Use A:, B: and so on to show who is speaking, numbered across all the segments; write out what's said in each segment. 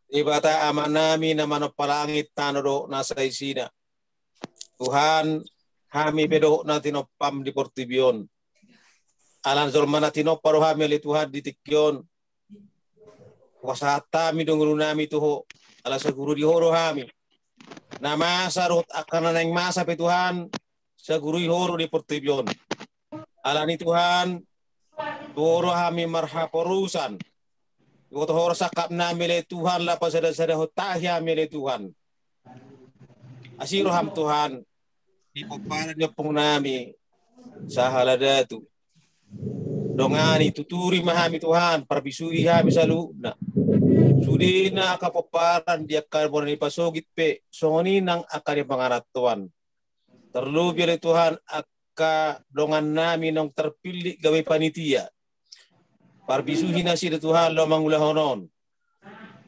A: Ibata ama namin na manapalangit tanoro nasa isina. Tuhan, kami bedo na tinopam di Portibyon. Alan zolman na tinoparo kami ali Tuhan di Tikyon. Wasata mi donguru nami tuho. Alas sa guru di horo kami. Na masarot akan na ng masa pe Tuhan sa guru di horo di Portibyon. Alan ni Tuhan, tuoro kami marhaporusan. Ito horo sakap namin le Tuhan lapas sada hotahya mi le Tuhan. Asiro ham Tuhan di paparan niyo pong nami sa halada tu. Dongani tuturi mahami Tuhan parbisui kami sa luna. Sudi na kapaparan di akar ni pasogit pe songoni nang akar pangarat Tuhan. Terlebih le Tuhan akka dongan nami nong terpilih gawe panitia. Parbisuhi na si Tuhan lo mangulahonon.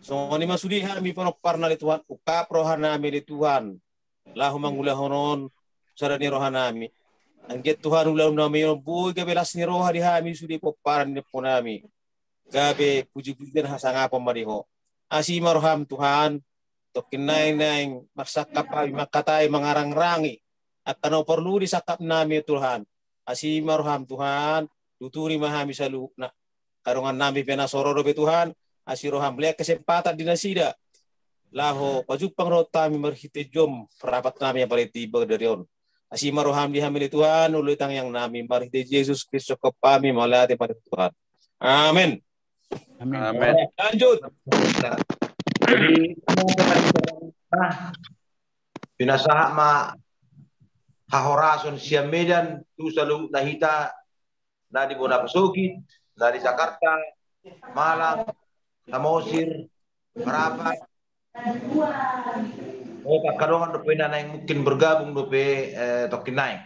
A: So ni masudi kami panopar na Tuhan ukaprohan nami Tuhan lahu mangulahonon sarani rohan nami. Angget Tuhan ulam nami buy gabe las ni roha di kami sudi poparan ni ponami. Gabe puji-pujian hasanga pamariho. Asima roham Tuhan tokin naing marsakap kami makatay mangarang-rangi at tanong perlu disakap nami Tuhan. Asima roham Tuhan tuturi mahami sa lukna. Karungan nami penasoro be Tuhan, asiroham lihat kesempatan dinasida. Laho pajupang rota mi marhite jom perapat nami yang paling tiba dari on. Asima roham dihamili Tuhan, ulutang yang nami marhite Yesus Kristus kepami malati pada Tuhan. Amin.
B: Amin.
C: Amin.
A: Lanjut.
D: Jadi pinasaha ma hahorason siya medan tu selalu nahita na di Bona Pasugid, na di Jakarta, Malang, Samosir, Marapat. Oh, kadongan dope na yang mungkin bergabung dope tokinay.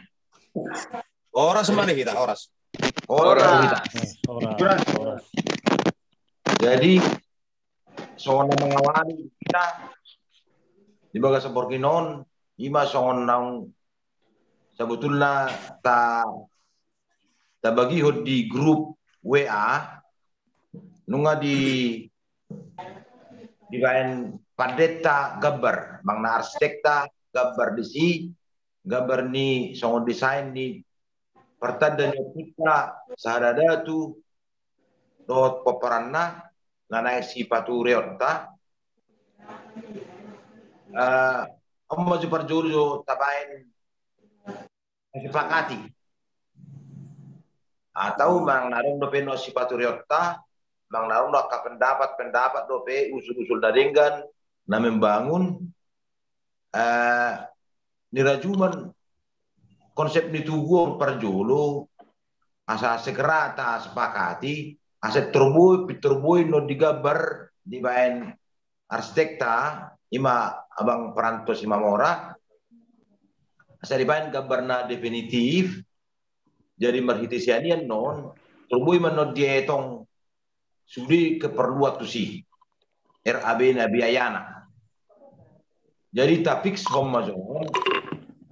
A: Oras mana kita oras.
D: Ora.
B: Oras.
D: Jadi songon na mengawali kita di baga sa Borginon, ima songon nang sebetulnya ta bagihod di grup WA nunga di bayan padeta gambar mangna arsitekta gambar di si gambar ni songon desain ni pertanda ni kita sahadada tu dot paparanna nanay si Patureota amma ju parjuljo tabain sepakati atau mang narong dope no si Patureota mang narong no ka pendapat dope usul-usul daringgan na membangun nirajuman konsep ni tugu parjolo asa segera ta sepakati asa terboy no digabar di bayan arsitekta ima abang peranto si Mamora asa di bayan gambar na definitif jadi marhitisianian non terboy man no dietong sudi keperluan tu si RAB na biayana jadi tak fix pemazon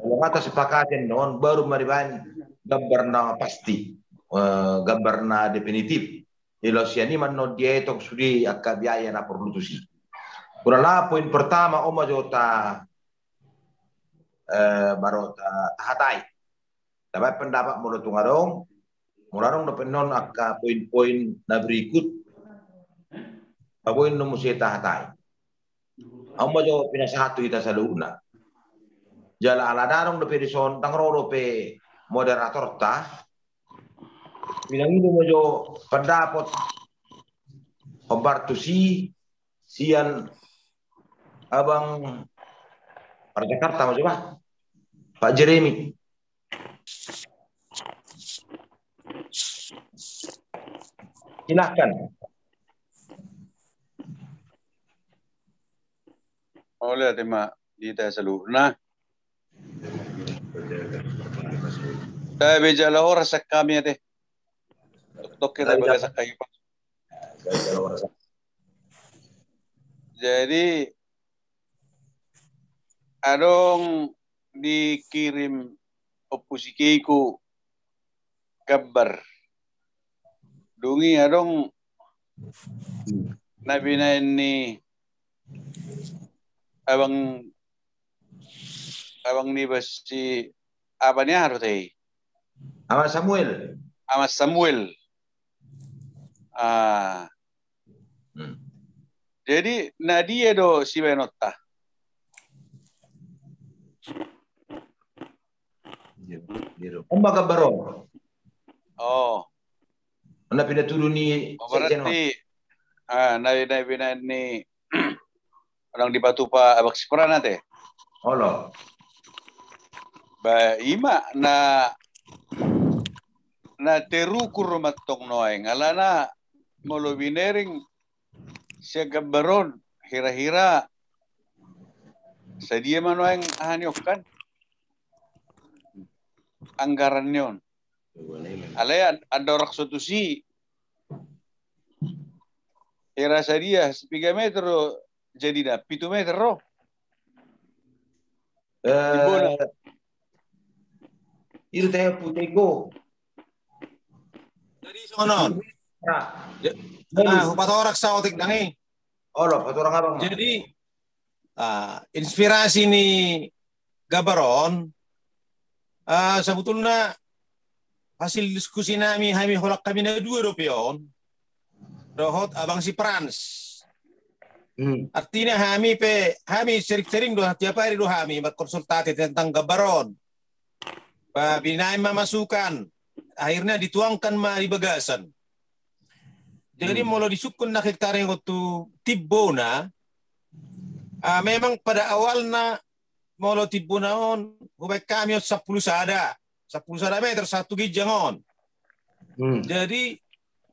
D: kalau kata sepakatin non baru mariban gambar na pasti gambar na definitif ilosiani man no dietong sudi akka biaya na perlu tu si kurala poin pertama oma jota barota hatai dapat pendapat mulut tungarong murarong dapat non akka poin-poin na berikut poin no musita hatai oma jo pinasahatu ita sa luna jala aladarong dapat dison tangroro pe moderator ta pinangino mo jo pendapat Obartusi sian abang para Jakarta mau coba Pak Jeremy silahkan.
C: Oleh tema di seluruh nah saya bejala orang sekami deh tok kita baga sakai jadi adong dikirim opusikiku kabar dungi adong nabi na ini abang ni si apa niya harus
D: Sama Samuel.
C: ama Samuel. Jadi Nadia do si Benota.
D: Omba Gabaron.
C: Oh.
D: Anda pindah turun ni.
C: Berarti nabi ni orang di Batu pa abak sipura nate.
D: Olo.
C: Ba ima na terukur matong noeng alana molo binering siya Gabaron hira-hira sa dia manoeng ahanyok kan anggaran yon. Alay ada orang suatu si era sadia 3 metro jadi dah 7 metro.
D: Itu teh putego.
A: Jadi sonon. Patorak sa otik nangi.
D: Olo, patorang abang.
A: Jadi inspirasi ni Gabaron sebetulnya hasil diskusi kami holak kami na 2 Europeon rohot abang si Frans. Artinya kami sering-sering tiap hari kami berkonsultasi tentang Gabaron. Binai masukan akhirnya dituangkan di bagasan. Jadi mula disukun na hektare itu Tibona memang pada awalnya mula Tibona on hubay kami 10 sada. 10 meter 1 gijangon. Jadi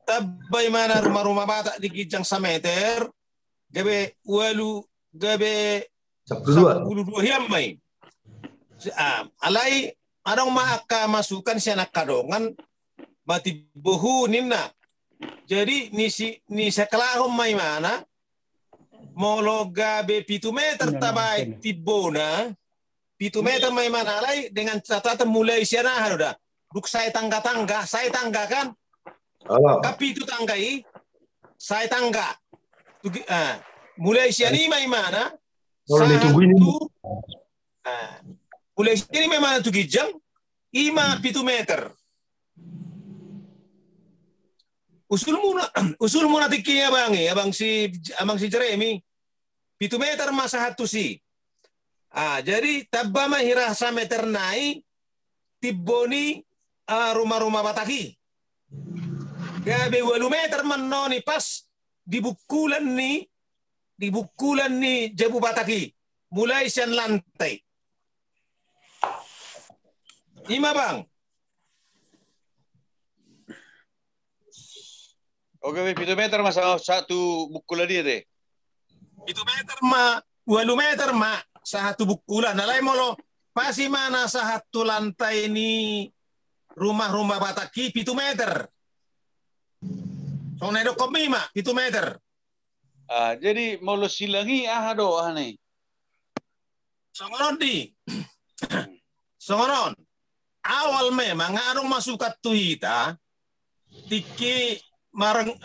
A: tabay mana rumah-rumah bata di gijang 1 meter gabe 10 hiyamay. Alay adong maaka masukan siya nakadongan matibuhunin na. Jadi ni sekalahom may mana molo gabe 7 meter tabay Tibona 7 meter may manalay dengan catatan mulai siya na haruda. Duk saya tangga kan. Kapitu tanggai saya tangga. Mulai siya ni may mana. Mulai siya ni may mana tugijang 7 meter. Usul muna tikinya abang si Jeremy 7 meter masa hatu si. Jadi tabba mahirah sa meter nai Tiboni rumah-rumah bataki. Gabe 8 meter menoni pas dibukulan ni jabu bataki. Mulai siyan lantai. Ima bang.
C: Oke, 7 meter masa satu bukulan dia deh.
A: 7 meter 8 meter sa satu bukulan. Nalay molo pasi mana sa satu lantai ini rumah-rumah bataki 7 meter. So nedo komi 7 meter.
C: Jadi molo silangi do nih.
A: Songonon. Awal memang arong masukat tuhita tiki marang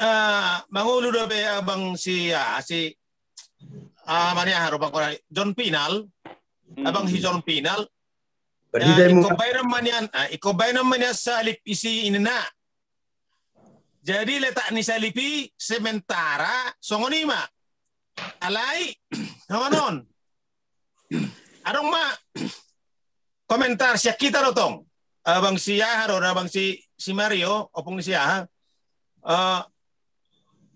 A: mangulu dobe abang si mania harupang ko John Pinal abang si John Pinal ikobay naman niya sa lip isi inina. Jadi letak ni sa lipi sementara songonima alay songonon arong komentar siya kita rotong abang si Yahar o abang si Mario opong ni siya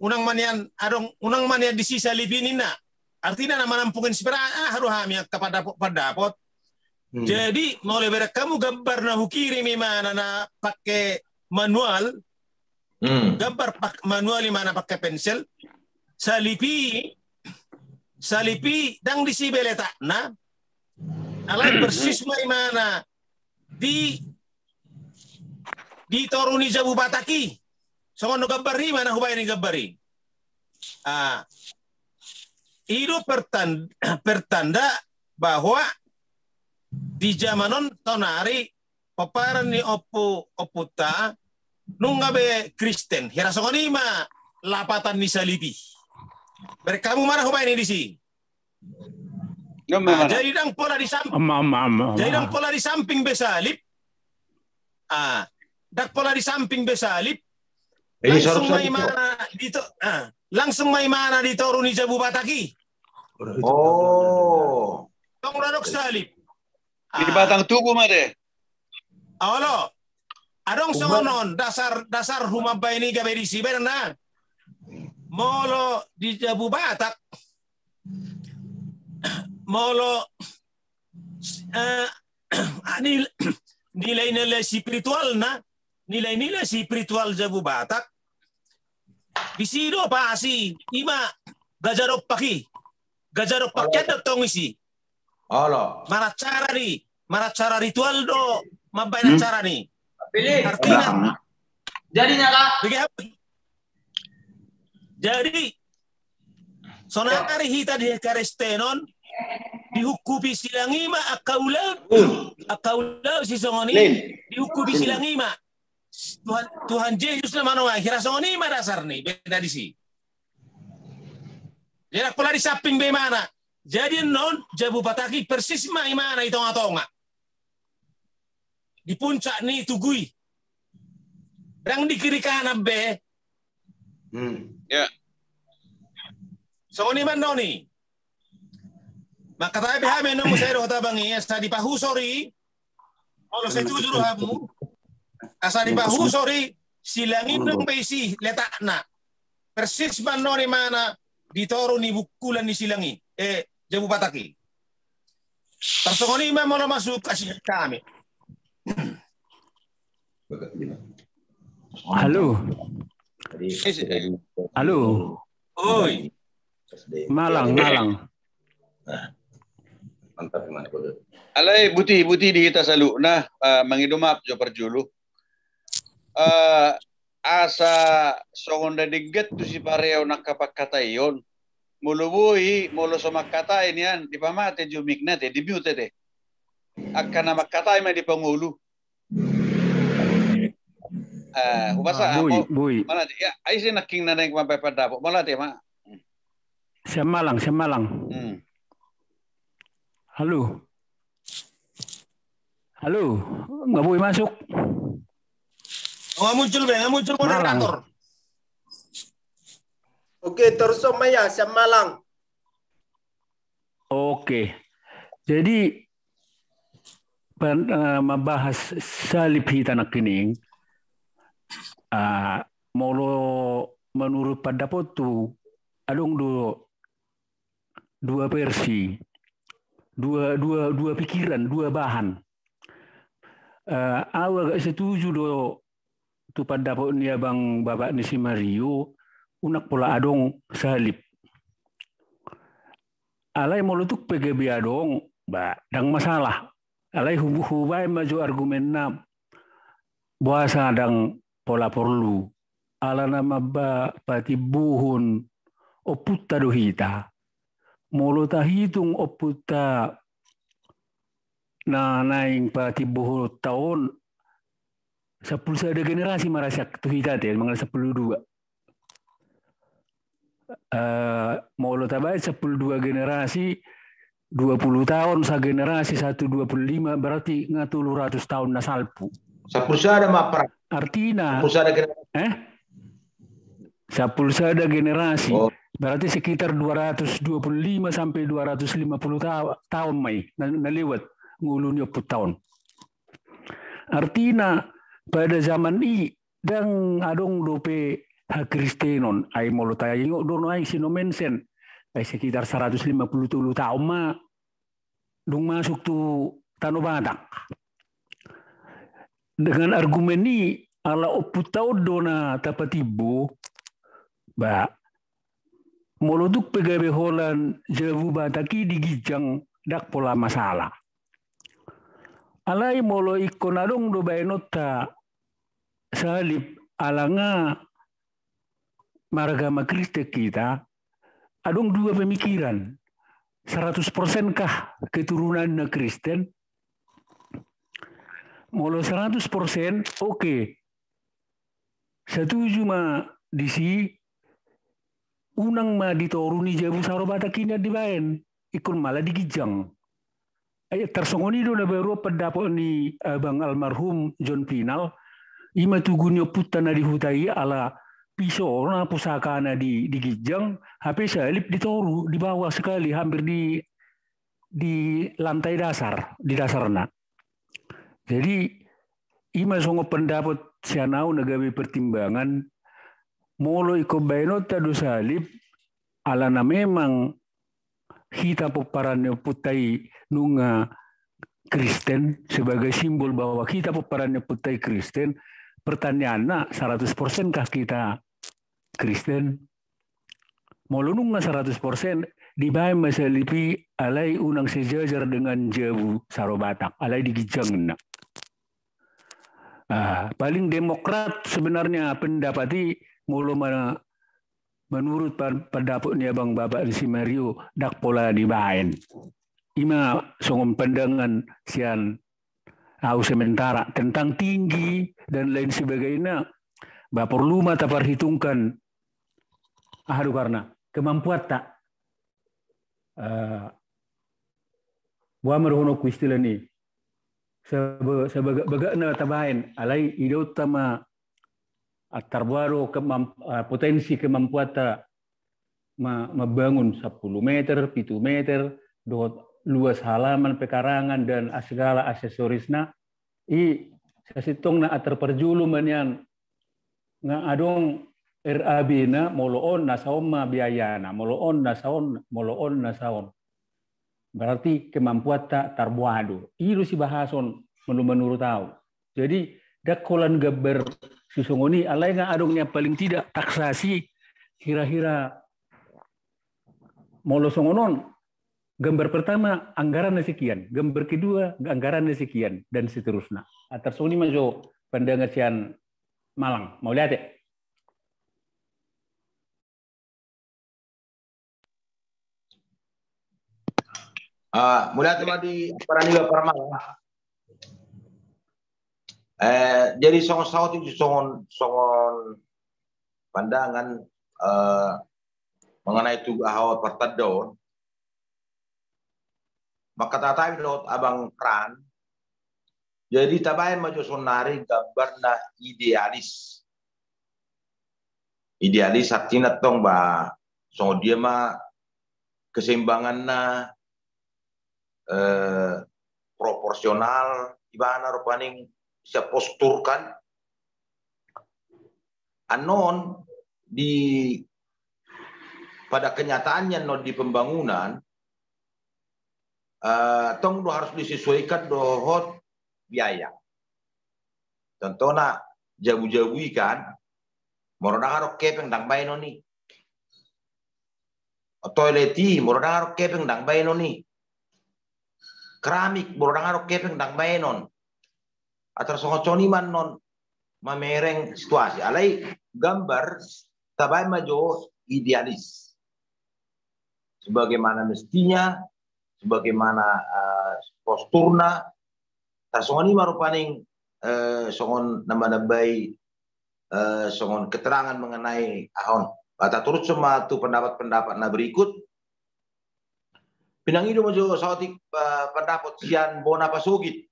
A: unang manian di sisa libinin na artinya nama nampungin si haru hami kepada dapot. Jadi mulai berak kamu gambar na hukiri mana na pakai manual gambar manual mana pakai pensel salipi dang di si beleta na alay persis mana di toruni jabu bataki. So ano gabari mana hubay ni gabari. Itu pertanda bahwa di zamanon tonari paparan ni oputa nung ngabe Kristen hirasongonima lapatan ni salibi. Berkamu mana hubay ni disi. Jadi dang pola di samping. Jadi dang pola di samping besalip. Dak pola di samping besalip. Langsung may mana dito. Langsung may mana dito runi Jabu Bataki.
D: Oh.
A: Tong radok salip.
C: Di batang tubuh mah deh.
A: Awalo. Adong songonon dasar humabay ni gaberisi na. Molo di Jabu Batak. Molo nilai-nilai spiritual na. Nilai-nilai spiritual Jabu Batak. Bisido pa si ima gajarok paki. Gajarok pakyat datong isi.
D: Halo.
A: Maracara ritual do mabay na cara ni.
E: Pilih.
A: Artinya.
E: Jadinya kak.
A: Jadi sonari hita di karestenon dihukupi silang ima akaulaw si songoni dihukupi silang ima. Tuhan Yesus na mano akhirnya songoni ima dasar ni beda di si. Jadi pola di samping bagaimana? Jadi non Jabu Bataki persis mana itonga-tonga. Di puncak ni tugui. Dang di kiri kanan be.
C: Ya.
A: So ni man ni. Maka tayo behame nung musero tabangi sa di pahusori. Olo sa tujuro hamu. Asa di pahusori silangin ng besi letak na. Persis man ni mana ditoro ni bukulan ni silangi. Jabu Bataki. Tersongoni mau masuk kasih kami.
B: Halo. Halo.
A: Oi.
B: Malang.
D: Mantap gimana kode?
C: Alay buti di kita salu nah mangidumap jo perjulu. Asa songonda diget tu si pareo nakapakatayon. Mulubui mulo somakatay niyan di pamate jumik na te di mute te. Akan na makatay may di pangulo. Ubasa
B: Boy.
C: Mana ya ay si naking na nang mapapadapo. Mala te ma.
B: Siya Malang. Halo. Nggak boleh masuk.
A: Nggak muncul moderator.
F: Oke, terus Maya, siap Malang.
B: Oke. Jadi membahas salib hitanak kining. Molo menurut pendapat tu adong dua versi. Dua pikiran, dua bahan. Awal gak setuju tu pendapat ni abang bapak ni si Mario. Unak pola adong salib. Alai molutuk PGB adong, dang masalah. Alai hubay maju argumen na buasa dang pola perlu. Ala nama pati buhun oputta dohita. Molo tahitung oputta na naing pati buhun tahun 10 ada generasi marasak tuhita te mga 12. Molo tabay 12 generasi 20 tahun sa generasi 125 berarti 300 tahun na salpu.
D: Sa pulsada mapra.
B: Artinya
D: Pulsada generasi.
B: Sa pulsada generasi berarti sekitar 225 sampai 250 tahun mai naliwat ngulunyo po tahun. Artinya pada zaman ini dang adong dope Kristenon ay molo tayo doon ay sinomensen ay sekitar 150 tahun ma dong masuk tu Tanah Batak dengan argumen ini ala 10 tahun dona tapatibo molo tu pegawai holan Jabu Bataki digijang dak pola masalah alai molo ikon adong do baenota salib alanga maragama Kristen kita adong dua pemikiran 100% kah keturunan na Kristen molo 100% oke. Setuju ma disi unang ma ditoruni Jabu Saro Batakinya dibaen ikut malah digijang. Tersongoni do na baru pendapat ni Bang almarhum John Pinal, ima tugunyo putana dihutai ala pisau na pusaka na digijang, HP salip ditoru di bawah sekali hampir di lantai dasar, di dasarna. Jadi ima songo pendapat sianau nagawi pertimbangan molo iko baino tadu salib alana memang kita peparannya putai nunga Kristen sebagai simbol bahwa kita peparannya putai Kristen. Pertanyaannya 100% kah kita Kristen? Molo nunga 100% dibayar masalipi alai unang sejajar dengan jabu sarobatak alai digijang na. Paling demokrat sebenarnya pendapati mulu menurut pendapatnya Bang Bapak Risi Mario dak pola dibain. Ima songom pandangan sian au sementara tentang tinggi dan lain sebagainya. Bapak perlu mata perhitungkan karena kemampuan tak buah merohono istilah ni sebagai tabain alai ide utama terbaru potensi kemampuan membangun 10 meter, 7 meter, luas halaman pekarangan dan segala aksesorisnya. Sasitong na terperjulu manyan nga adong RAB na moloon na saon ma biayana, moloon na saon. Berarti kemampuan tak terbuado. Itu si bahason menurut tahu. Jadi dakolan gaber susungoni alai nga adongnya paling tidak taksasi kira-kira molo songonon gambar pertama anggaran sekian, gambar kedua anggaran sekian dan seterusnya. Atar soni majo pandangan sian Malang. Mau lihat ya?
D: Mulai di Paraniga Paramalang. Jadi songon itu songon pandangan mengenai tugas awal pertadon. Maka tatai dot abang Pran. Jadi tabayan maju sonari gambarna idealis. Idealis artinya tong ba songo dia mah keseimbanganna proporsional ibana rupaning bisa posturkan anon pada kenyataannya no di pembangunan tong harus disesuaikan dohot biaya. Contohnya jabu-jabu ikan morona harok kepeng dang baino ni. Toileti morona harok kepeng dang baino ni. Keramik morona harok kepeng dang bainon. Atar songoconi man non mamereng situasi. Alai gambar tabay majo idealis. Sebagaimana mestinya, sebagaimana posturna, tarsongoni marupaning songon nama-nabai songon keterangan mengenai ahon. Bata turut sama tu pendapat-pendapat na berikut. Pinangido majo saotik pendapat sian bona pasugit.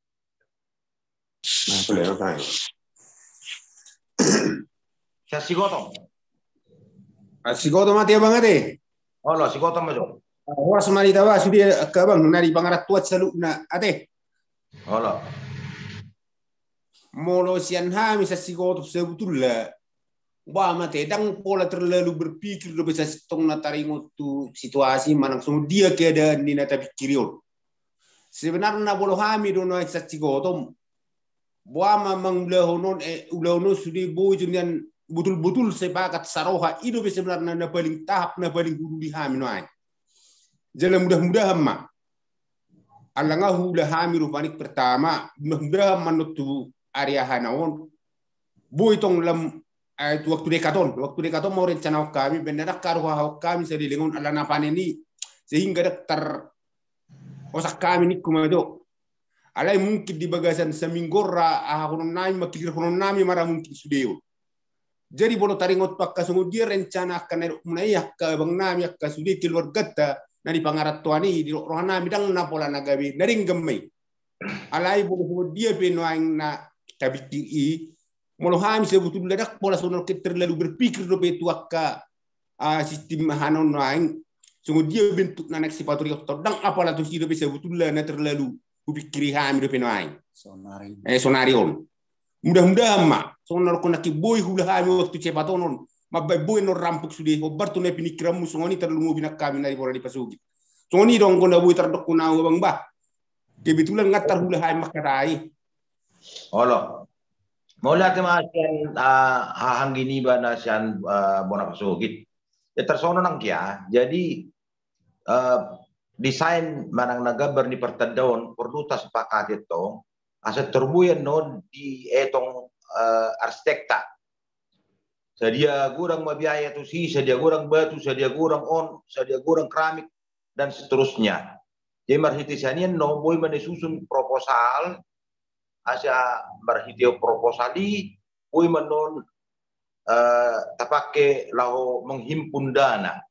D: Siya sigotong.
G: Sigotong mati abang ate.
D: Oh lo sigotong majo.
G: Oras manita ba sudah kabang nari pangaratuat saluk na ate.
D: Oh lo.
G: Molo sian ha misa sigotong sebetulnya. Wah mate dang pola terlalu berpikir do bisa tong na taringot tu situasi manang semua dia keadaan ni na tapi kirion. Sebenarnya bolo hami do na sa sigotong. Wah memang ulahonon sudah bojunian betul-betul sepakat saroha itu sebenarnya na paling tahap na paling guru di hami noai. Jalan mudah-mudahan mah. Alangah ulah hami rupanik pertama mudah-mudahan manutu area hanaon. Boy tong lam waktu dekaton mau rencana kami benar karuha kami sedilingon ala napan ini sehingga ter osak kami ni kumado. Alai mungkin di bagasan seminggora ahonon nami makilir honon nami mara mungkin sudeo. Jadi bolo taringot pakka sungu dia rencana akan munai yakka bang nami yakka sudi keluar gata na di pangarat tuani di rohana bidang na pola nagabi naring gemay alai boleh dia penoang na tabiki molo ham sebetulnya dak pola sonor terlalu berpikir do betu akka sistem hanon naing sungguh dia bentuk nanek sifat riok dang apalah tu sih do sebetulnya na terlalu kupikiri ham do penoang sonarion mudah-mudahan mak sonor ko naki boy hula ham waktu cepatonon mabay boy no rampuk sudah hobar tu ne pinikiramu songoni terlalu binak kami nari bola di pasugi songoni dong ko na boy terdok kuna bang bah kebetulan ngatar hula ham makarai
D: Olo. Mula kemasian hahang gini ba na siyan bona pasugit. Tersono nang kya. Jadi desain manang nagabar ni pertadon perlu tas sepakat itu asa terbuyan no di etong arsitekta. Sedia kurang mabiaya tu si, sedia kurang batu, sedia kurang on, sedia kurang keramik dan seterusnya. Jadi marhitisianian no boy susun proposal asa berhitio proposali boy manon tapake lau menghimpun dana.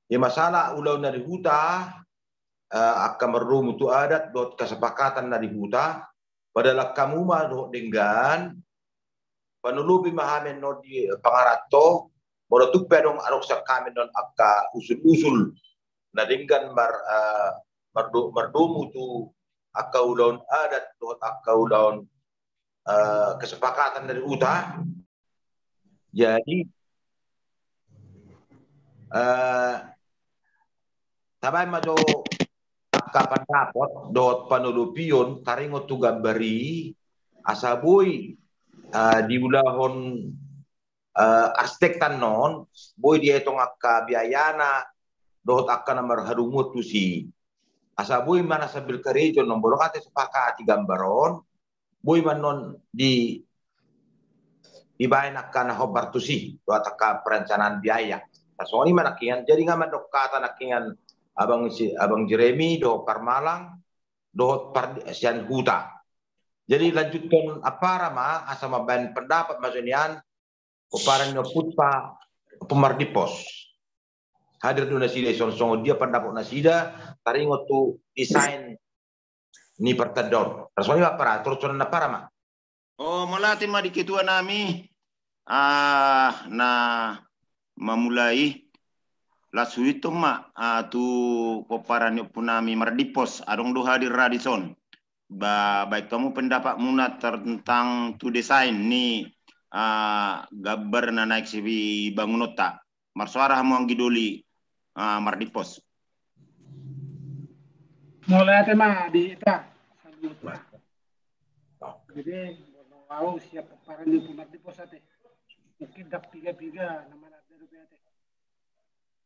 D: Ya masalah ulau na di huta akan merum tu adat dot kesepakatan na di huta padahal kamu mah do dengan panulubi mahamen no di pangarato bodo tu pedong arok sa kami non akka usul-usul na dengan mardumu tu akka ulaun adat dot akka ulaun kesepakatan dari huta. Jadi tabay majo kapan dapat dot panulupion taringo tu gambari asaboy di ulahon arsitek tanon boy di etong akka biayana dot akka namar harumut tu si asaboy mana sabil karejo nombor kate sepakati gambaron boy manon di bayan akan hobar tu si dot akka perencanaan biaya. Tasoni manakian jadi ngaman dok kata nakian abang Jeremy do Parmalang do Sian Huta. Jadi lanjutkan apa rama asama ban pendapat masunian keparan putpa pemardipos. Hadir du nasida song dia pendapat nasida taringo tu desain ni pertadon. Tasoni apa terus apa rama?
H: Oh, melati mah di ketua nami na memulai lasu itu mak tu peparan punami mardipos adong do hadir radison baik kamu pendapat muna tentang tu desain ni gambar na naik sibi bangunota marsuara hamu anggidoli mardipos
I: mulai tema di ita jadi mau siap peparan di mardipos ate mungkin dak piga nama ada rupiah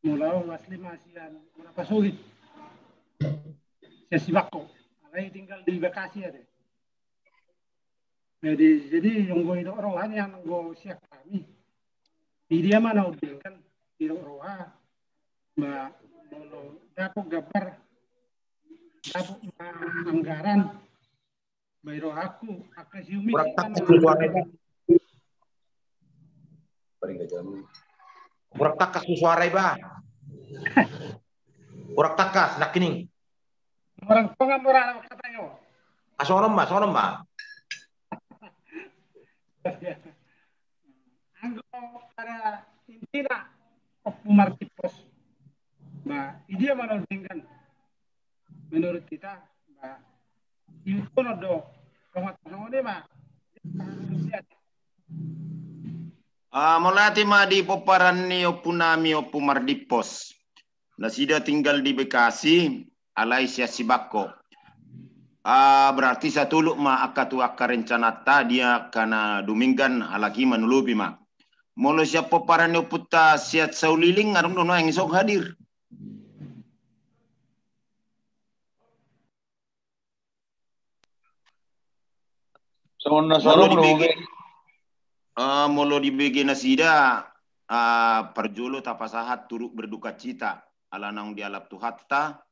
I: mulai asli masian mula pasugit si Bako alai tinggal di Bekasi ada jadi yang gue itu orang yang gue siap kami di dia mana udah kan di roha mbak mau dapur gambar dapur anggaran bayro aku siumi kan
D: Urak takas suara iba. Urak takas nak kining.
I: Orang tua murah katanya.
D: Sonom ma.
I: Anggo para intina pemartipos. Mbak, dia mana dengan menurut kita, Mbak. Itu nodo pengat-pengat mah.
H: Molati ma di poparan ni opunami opumardipos. Nasida tinggal di Bekasi, alai sia Sibako. Berarti satuluk ma akatu akka rencanata dia kana duminggan alaki manulubi ma. Molo sia poparan ni oputa siat sauliling arung dono yang isok hadir. Molo di BG nasida perjolo tapasahat turut berduka cita alanang dialap tu hatta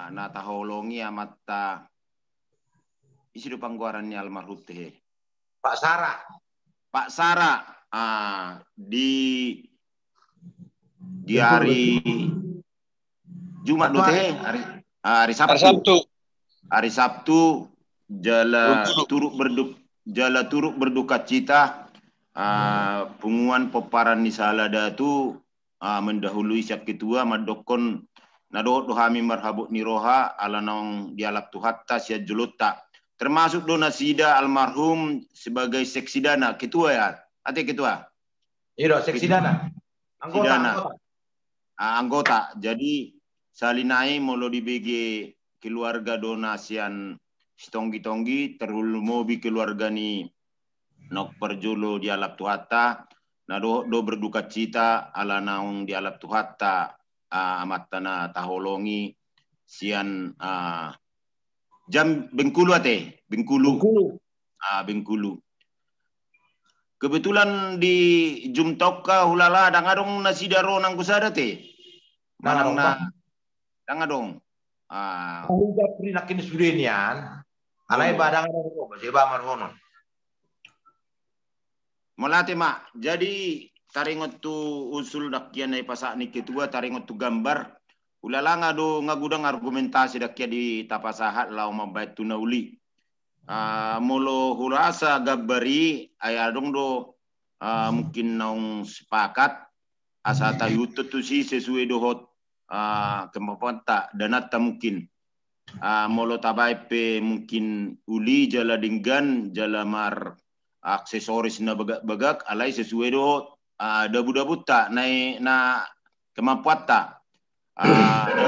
H: nata holongi amata isi do pangguarannya almarhum teh
D: Pak Sara di hari
H: Jumat do teh hari Sabtu. Hari Sabtu jala turut berduka cita punguan peparan ni salada tu mendahului siap ketua madokon nado dohami marhabuk niroha ala naung dialap tuhatta sia julutta termasuk donasida almarhum sebagai seksidana ketua ya ate ketua
D: iya seksidana
H: anggota jadi salinai molo di BG keluarga donasian stonggi-tonggi terhulmobi keluarga ni nok perjolo dialap tuhatta na do berduka cita ala naung dialap tuhatta amat tanah taholongi sian jam Bengkulu ate Bengkulu. Kebetulan di Jumtoka hulala dangadong nasidaro nang kusada te manang na dangadong
D: udah prinakin sudenian alai badang ro ba marhono
H: molate mak jadi taringot tu usul dakian ai pasak ni ketua taringot tu gambar ulala ngado ngagudang argumentasi dakia di tapasahat lau mabait tu nauli molo hurasa gabari ayadong do mungkin naung sepakat asa tayutut tu si sesuai dohot kemampuan tak danata mungkin molo tabai pe mungkin uli jala dinggan jala mar aksesoris na bagak alai sesuai do dabu-dabu tak na kemampuan tak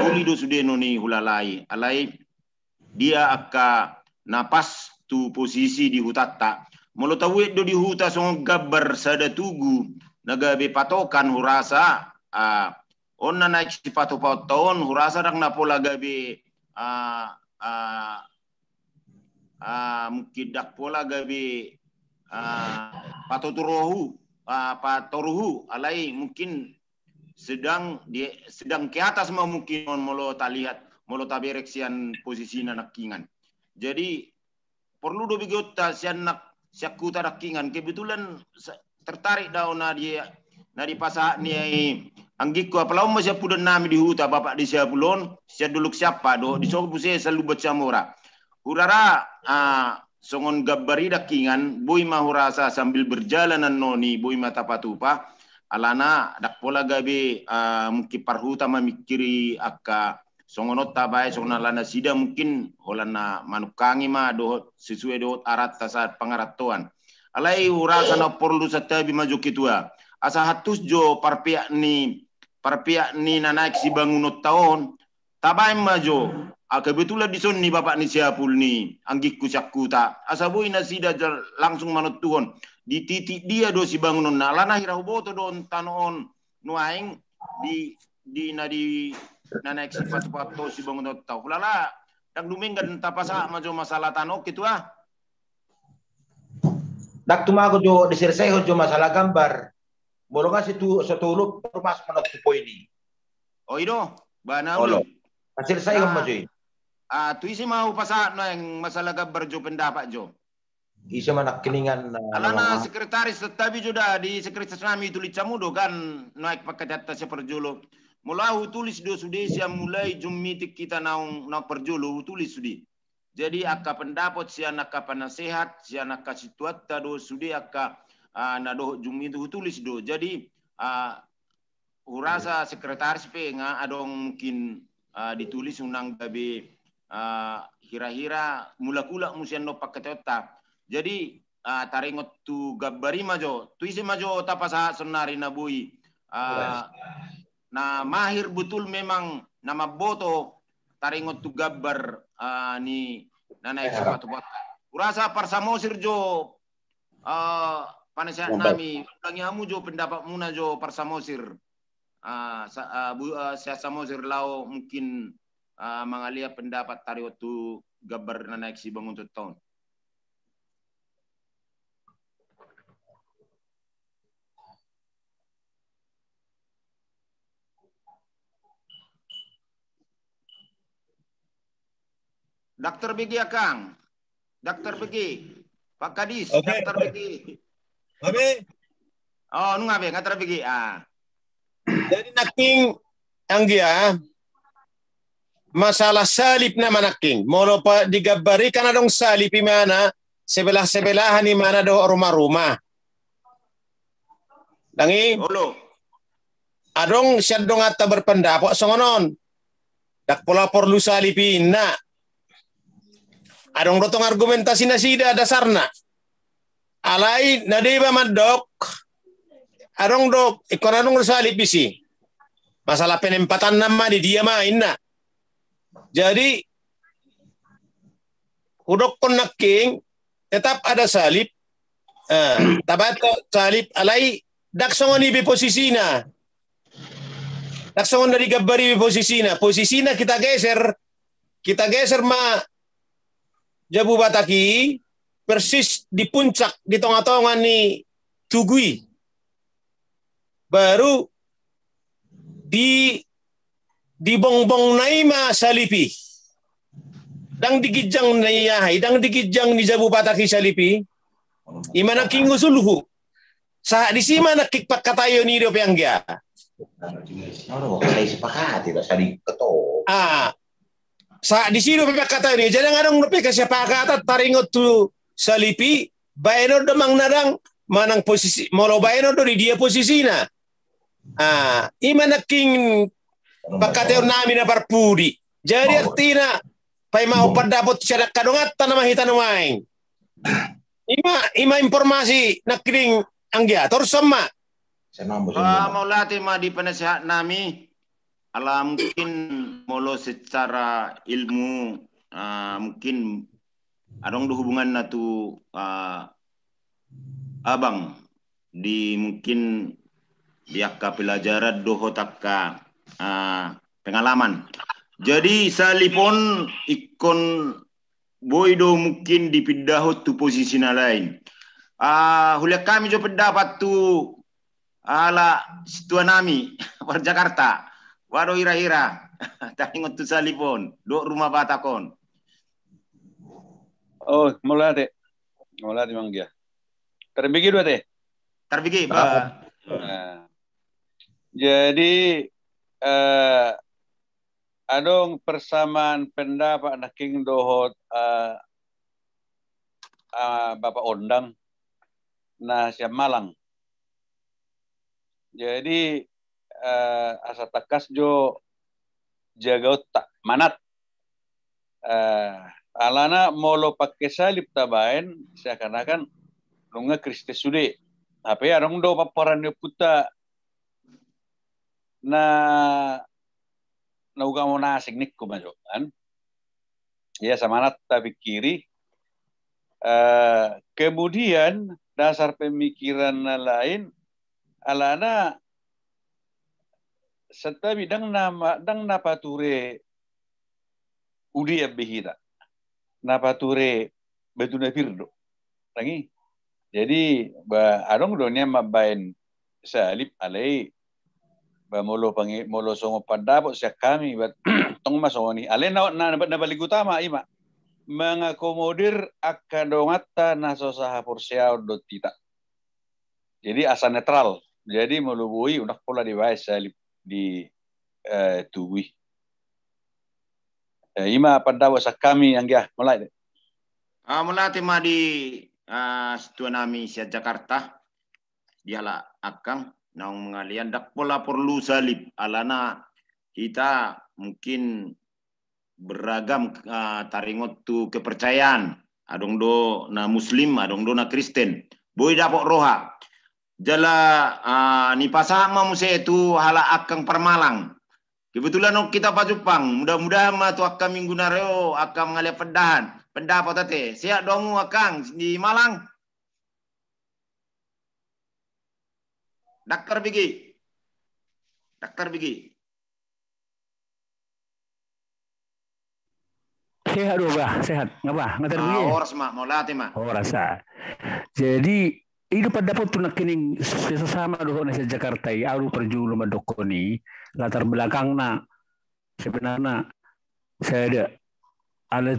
H: uli do sude noni hulalai alai dia aka napas tu posisi di hutat tak molo tawet do di huta song gabar sada tugu nagabe patokan hurasa onna naik si pato-paton hurasa dak napola gabe mungkin dak pola gabe patoruhu alai mungkin sedang ke atas mau mungkin molo talihat molo tabereksian posisi nakingan jadi perlu do bigota sian nak siakuta nakingan kebetulan tertarik daun dia di pasar ni anggiko apalau masih pudan nami di huta bapak di siapulon sia duluk siapa do di sobu saya selalu baca mora hurara songon gabari dakingan boy mahurasa sambil berjalanan noni boy mata patupa alana dak pola gabe mungkin parhuta memikiri akka songonot tabai songon alana sida mungkin holana manukangi ma do sesuai do arat tasat pangaratuan alai hurasa na perlu satabi maju kitua asa hatus jo parpiak ni naik si bangunot tahun tabai majo kebetulan di sini bapak ni siapul ni anggikku syakuta asa boy nasida langsung manut tuhon di titik dia do si bangunon na lana hirau boto don tanon nuaing di naik si patu-patu si bangunot tahu lala dak duminggan tapasa majo masalah tanok gitu
D: dak tumago jo diselesai jo masalah gambar bolo kasi tu satulup mas manok tu poini
H: oh ido bana
D: ulo selesai kan majo
H: tu isi mau pasa no yang masalah gambar jo pendapat jo
D: isa manak keningan
H: alana sekretaris tetapi joda di sekretaris nami tulis camudo kan naik pakai data seperjolo mulau tulis do sudi siam mulai jumitik kita naung perjolo tulis sudi jadi akka pendapat si anak penasehat si anak situata do sudi akka nado jumi itu tulis do jadi urasa sekretaris pe nga adong mungkin ditulis unang gabe hira-hira mula-kula musian no paketota jadi taringot tu gabari majo tu isi majo tapasa senari nabui na mahir betul memang nama boto taringot tu gabar ni naik sepatu bata urasa parsamosir jo panasya nami ulangi hamu jo pendapat muna jo parsamosir samosir lau mungkin mengalia pendapat taringot tu gabar naik si bangun tu tahun Dokter BG Akang, Dokter BG, Pak Kadis, okay. Dokter BG.
A: Oke.
H: Oh, nu ngabe Dokter BG
A: Jadi naking anggia masalah salib na manaking. Molo pa digabari kan adong salib imana sebelah-sebelahan imana do rumah-rumah. Dangi
H: Olo.
A: adong syadong atta berpendapat songonon. Dak pola perlu salipin na. Adong dotong argumentasi na sida dasarna. Alai nadeba madok. Adong dok ikon adong salip bisi. Masalah penempatan nama di dia main na. Jadi hudok kon naking tetap ada salib. Tabat salib alai dak songoni be posisina. Dak songon dari gabari be posisina. Posisina kita geser ma Jabu Bataki persis di puncak di tengah-tengah ni Tugui. Baru di bongbong naima salipi. Dang digijang na iyahai, dang digijang ni Jabu Bataki salipi. Imana kingo sulhu. Sa di sima nakikpak katayo ni do piangga.
D: Ano saya sepakati tak sadi keto.
A: Sa di sini pepe kata ini, jadi ngadong nepe kasih pakata taringot tu salipi, baino demang nadang manang posisi, molo baino do di dia posisina. Imana king pakateo nami na parpudi. Jadi artina pai mau padapot siya kadongat tanah hitan main. Ima informasi nakiring anggia terus sama.
H: Mau latih ma di penasehat nami. Ala mungkin molo secara ilmu mungkin adong hubungan natu abang di mungkin diakka pelajaran doho takka pengalaman. Jadi salipon ikon boydo mungkin dipindah tu posisi lain. Hulak kami jo pendapat tu ala situa nami war Jakarta. Waro ira-ira, tahingot tu salipon, do rumah batakon.
C: Oh, mulai mang dia. Terbigi dua teh.
H: Terbigi, Pak.
C: Jadi adong persamaan pendapat naking dohot Bapak Ondang na siap Malang. Jadi asa takas jo jaga otak manat alana molo pakai salib tabain seakan-akan lunga Kristus sude tapi arong do paparan puta na uga mo nasig nikko majo kan ya samanat tapi kiri kemudian dasar pemikiran lain alana setabi dang napature udi abihira napature betuna firdo lagi jadi adong donya mabain salib alai ba molo songo pandapot siya kami bat tong masoni alai na balik utama ima mengakomodir akadongata nasosaha porsiao do tita jadi asa netral jadi melubui unak pola device salib di Tugui. Ima pendapat sa kami yang dia mulai.
H: Mulai tema di situa nami siya Jakarta. Diala akang nang mengalian dak pola perlu salib alana kita mungkin beragam taringot tu kepercayaan. Adong do na Muslim, adong do na Kristen. Boy dapok roha. Jala ni pasama muse itu hala akang Permalang. Kebetulan kita Pajupang, mudah-mudahan tu akang minggu nareo akang mengalir pedahan. Pendapat tete, siap dongu akang di Malang. Dokter Bigi.
B: Sehat dong, Bah. Sehat. Ngapa? Ngatar Bigi.
H: Horas mak, mau latih mak.
B: Rasa. Jadi itu pendapat tu nakining sesama doho nasi Jakarta aru perjulu madokoni latar belakang na sebenarnya saya ada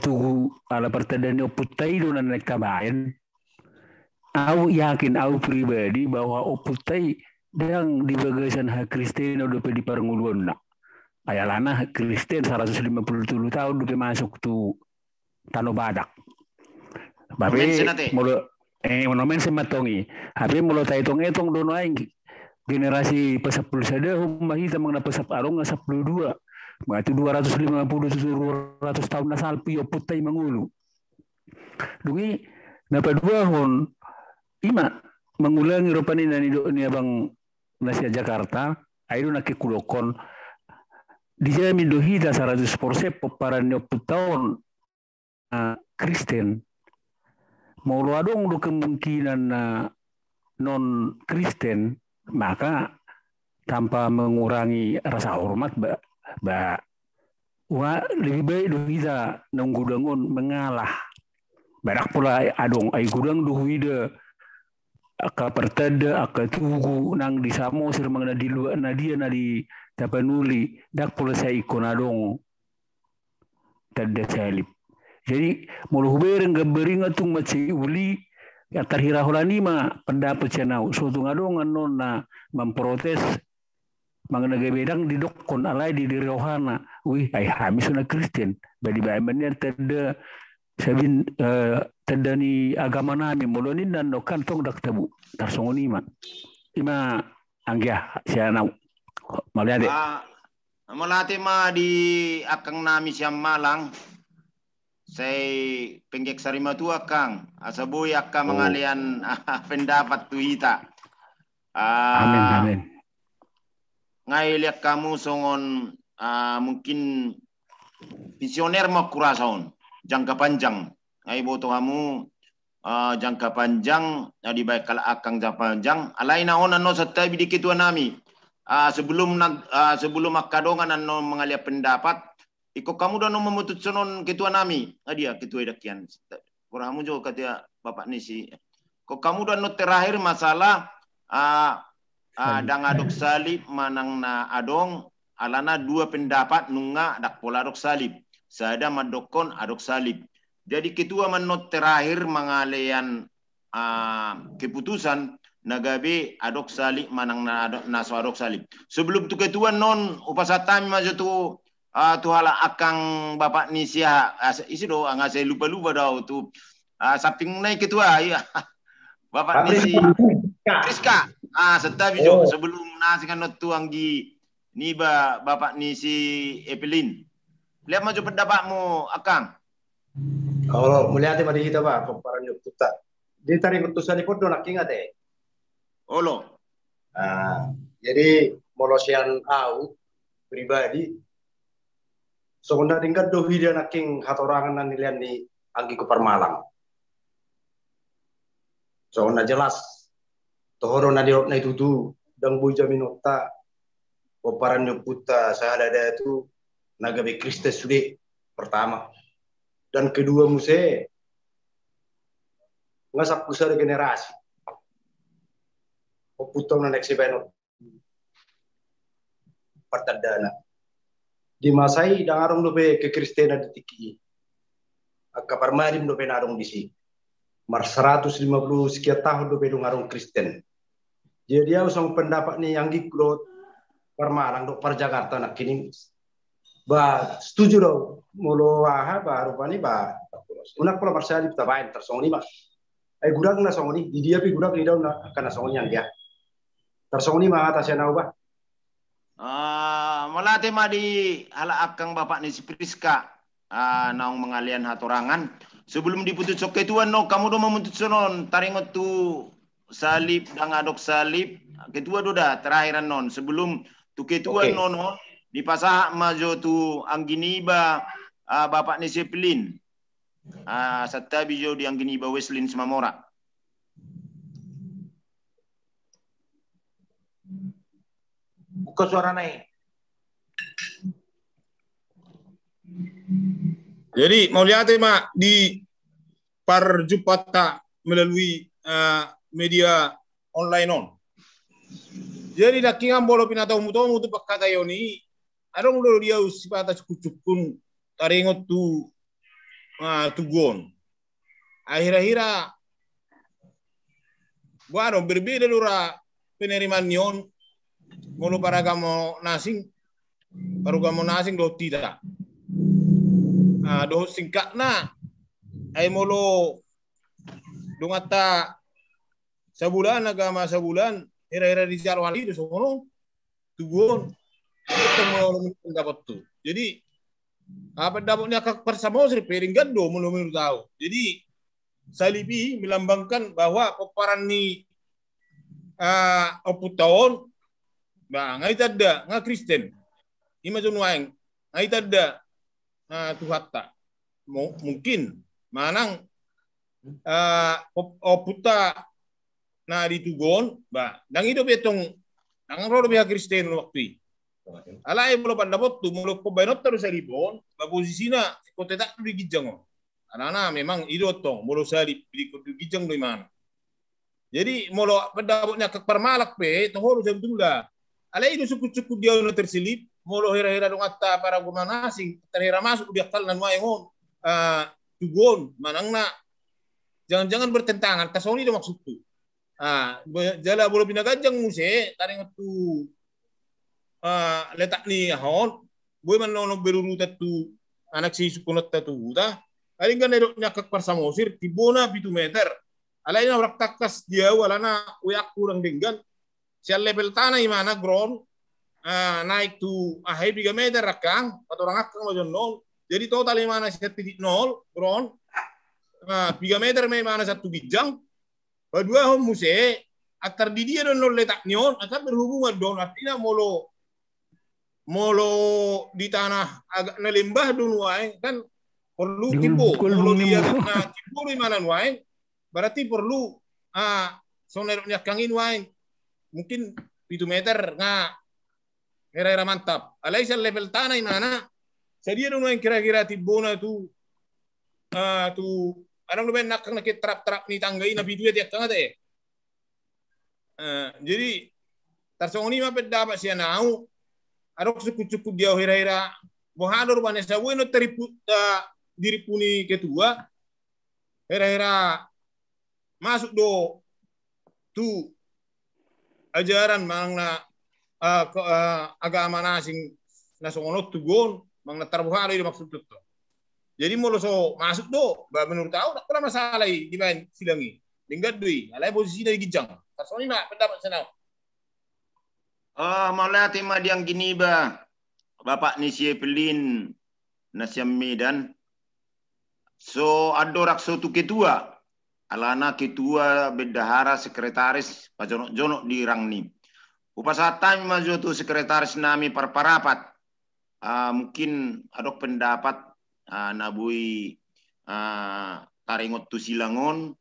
B: ala pertandaan oputai do naik kabayan. Aku yakin aku pribadi bahwa oputai yang di bagasan hak Kristen udah di paranguluan nak ayalana Kristen 150 tahun dupe masuk tu Tanah Badak. Babe mulo monumen sematongi. Habe mulo taitong-etong dono aing generasi pesapul sada humahita mangna pesap arong 12. Berarti 250 200 tahun nasalpi oputai mangulu. Dungi napa dua hon ima mengulangi rupani nani do ni abang Nasia Jakarta aido nakikulokon di sini dohita 100% peparan oputahun Kristen mau lo adong do kemungkinan non Kristen maka tanpa mengurangi rasa hormat lebih baik do kita nunggudangun mengalah barak pula adong ai gudang do hida aka pertada aka tugu nang di samo sir mangna di luar nadia na di tapanuli dak pula sa ikon adong tanda salib. Jadi mulu hubereng gabering atung maci uli ya terhira hulani ma pendapat cenau suatu ngadongan non na memprotes mangna gebedang di dokon alai di rohana wih ai hamisuna Kristen badi baemannya tanda sabin tanda ni agama nami mulunin dan no kantong dak tabu tarsongoni ma ima anggia sia nau maliade
H: malate ma di akang nami siam Malang saya penggek sarima tu akang asaboy akang mengalian pendapat tu ita.
B: Amin.
H: Ngai lihat kamu songon mungkin visioner mau kurasaon jangka panjang. Ngai boto kamu jangka panjang di baik kala akang jangka panjang. Alai naon no setai dikit tu nami. Sebelum akadongan no mengalia pendapat. Iko kamu dah memutuskan ketua nami, dia ketua dakian. Kurang juga kata bapak nisi. Kok kamu dah terakhir masalah dang adok salib manang na adong alana dua pendapat nunga dak pola adok salib. Sada madokon adok salib. Jadi ketua menot terakhir mengalian keputusan nagabe adok salib manang na adok salib. Sebelum tu ketua non upasatami maju tu tuhala akang bapak Nisia isi do anga saya lupa dah tu saping naik ketua ya bapak Nisi Rizka setabi jo sebelum nasikan tu anggi niba bapak Nisi Epelin lihat maju pendapatmu akang
F: kalau melihat mari kita pak pemparan kita di tarik keputusan itu do nak ingat
H: olo
F: jadi molosian au pribadi so na tingkat do video naking hatorangan na nilian ni anggi ko Parmalang. So na jelas tohoro na diok na itutu dang buja minota paparan yo puta saya ada itu nagabe Kristus sudah pertama dan kedua muse ngasak pusat generasi. Oputong na neksibeno partadana di masai dangarong dope ke Kristena ditiki akka parmarim dope narong disi mar 150 sekian tahun dope dangarong Kristen jadi dia usang pendapat ni yang gikrot Parmalang do par Jakarta nak kini ba setuju do molo aha ba rupani ba unak pola parsalib tabain tersongoni ba ai gudang na songoni di dia pi gudang ni daun na kana songoni yang dia tersongoni ma atasnya nau ba
H: Malate ma di ala akang bapak ni si Priska naong mengalian hatorangan sebelum diputus ketuan no kamu do memutuskan taringot tu salib dang adok salib ketua do dah terakhiran non sebelum tu ketuan no di pasah majo tu angginiba bapak ni si Pelin satta bijo di angginiba Weslin Semamora
D: buka suara naik.
J: Jadi mau lihat mak di parjupata melalui media online on. Jadi dakingan bolo pinatau mutomu tu pakkata yoni adong do dia usipata kucukun taringot tu tugon. Akhir-akhira bueno berbeda lura penerimaan nyon mulu para kamu nasing Paruga monasing do tidak. Do singkatna ay molo dungata sebulan agama sebulan era-era di Jawa itu sono tugon ketemu pendapat tuh. Jadi apa dapatnya bersama sih peringkat do menurut tahu. Jadi Salibi melambangkan bahwa peperangan ni oputahun bah ngai tada ngai Kristen ima junwaeng ngai tada tuhatta mungkin manang oputa na ditugon bah dang itu betong dang rodo biha Kristen waktu alai belum pendapat tu mulut pebainot terus Salibon ba posisina ko tetak di gijang Anana memang idotong molo salib di gijang do mana. Jadi molo pendapatnya ke permalak pe tohoro sebetulnya. Ala itu suku-suku dia no tersilip molo hera-hera dong atta para gumana asing terhera masuk dia kal nan waengon tugon manangna jangan-jangan bertentangan kasoni do maksudku. Jala bolo pinagajang muse taring tu letak ni ahon boy man no berurutat tu anak si sukunot tu udah aling kan nedoknya ke parsamosir tibona 7 meter. Alaina orang takas dia walana uyak kurang dengan sial level tanah imana ground naik tu 3 meter rakang atau orang akang majon nol. Jadi total imana 1.0 ground 3 meter mana satu bijang. Kedua muse atar di dia don letak nyon akan berhubungan don artinya molo di tanah agak nelimbah don wae kan perlu timbul kalau dia timbul di mana wae berarti perlu sonernya kangin wae mungkin 7 meter kira-kira mantap alaisa level tanah di mana sedia dong yang kira-kira tibona tu orang lu nak nakit trap ni tanggai na video dia kang ade jadi tarsongoni mah pendapat sia nau adok suku-suku dia hira-hira bohador banesa bueno teriput diri puni ketua hera-hera masuk do tu ajaran mangna agama nasing nasongonot tugon mangna tarbuhado itu maksud itu. Jadi molo so masuk do menurut tahu tak pernah masalah di main silangi linggat dui alai posisi dari gijang kasoni mak pendapat senau
H: malati madiang gini ba Bapak Nisye Pelin Nasyam Medan. So adorak suatu ketua, alana ketua bendahara sekretaris pajonok-jonok di Rangni. Upasatan maju tu sekretaris nami parparapat. Mungkin adok pendapat nabui taringot tu silangon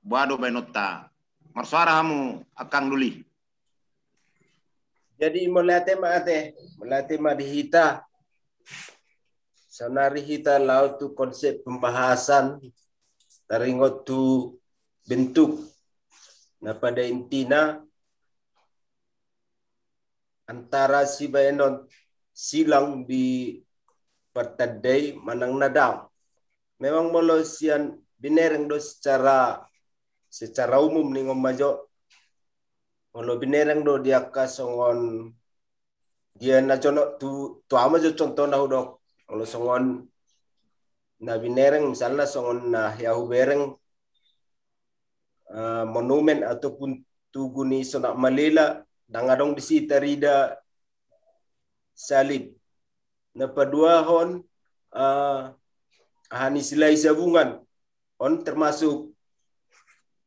H: bado benota. Marsuara hamu akang duli.
K: Jadi melatih dihita. Sanari kita laut tu konsep pembahasan taringot tu bentuk. Nah pada intinya antara si bayanon silang di pertadai manang nadam. Memang molo sian binereng do secara umum nih ngomajo. Molo binereng do dia kasongon dia na contoh tu ama jo contoh na hudok. Kalau songon na binereng misalnya songon na yahu bereng monumen ataupun tuguni sonak malela dangadong di sita rida salib na padua hon ahani silai sabungan on termasuk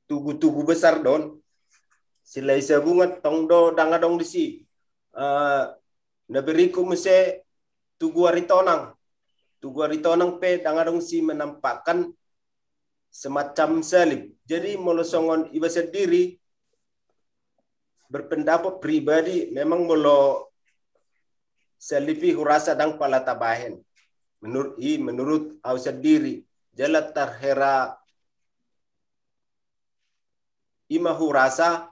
K: tugu-tugu besar don silai sabungan tongdo dangadong di si na beriku mese Tugu Aritonang pe dangadong si menampakkan semacam salib. Jadi molosongon iba sendiri berpendapat pribadi memang molo salipi hurasa dang palatabahen. Menurut au sendiri jalat tarhera ima hurasa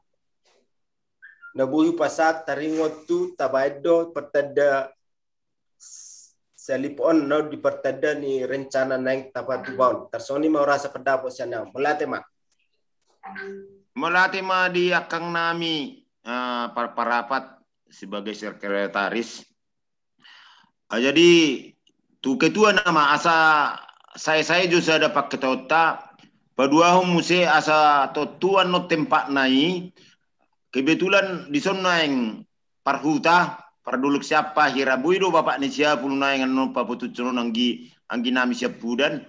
K: nabuhi pasat taringot tu tabaydo pertada salipon no di pertada ni rencana naik tapat tubaun tersoni mau rasa pendapat sana melatih
H: di akang nami parapat sebagai sekretaris Jadi tu ketua nama asa saya juga ada pak ketota padua muse asa totuan no tempat nai kebetulan di sana yang parhuta parduluk siapa hirabui do bapak ni siapa puluna yang no paputu cono anggi nami siap budan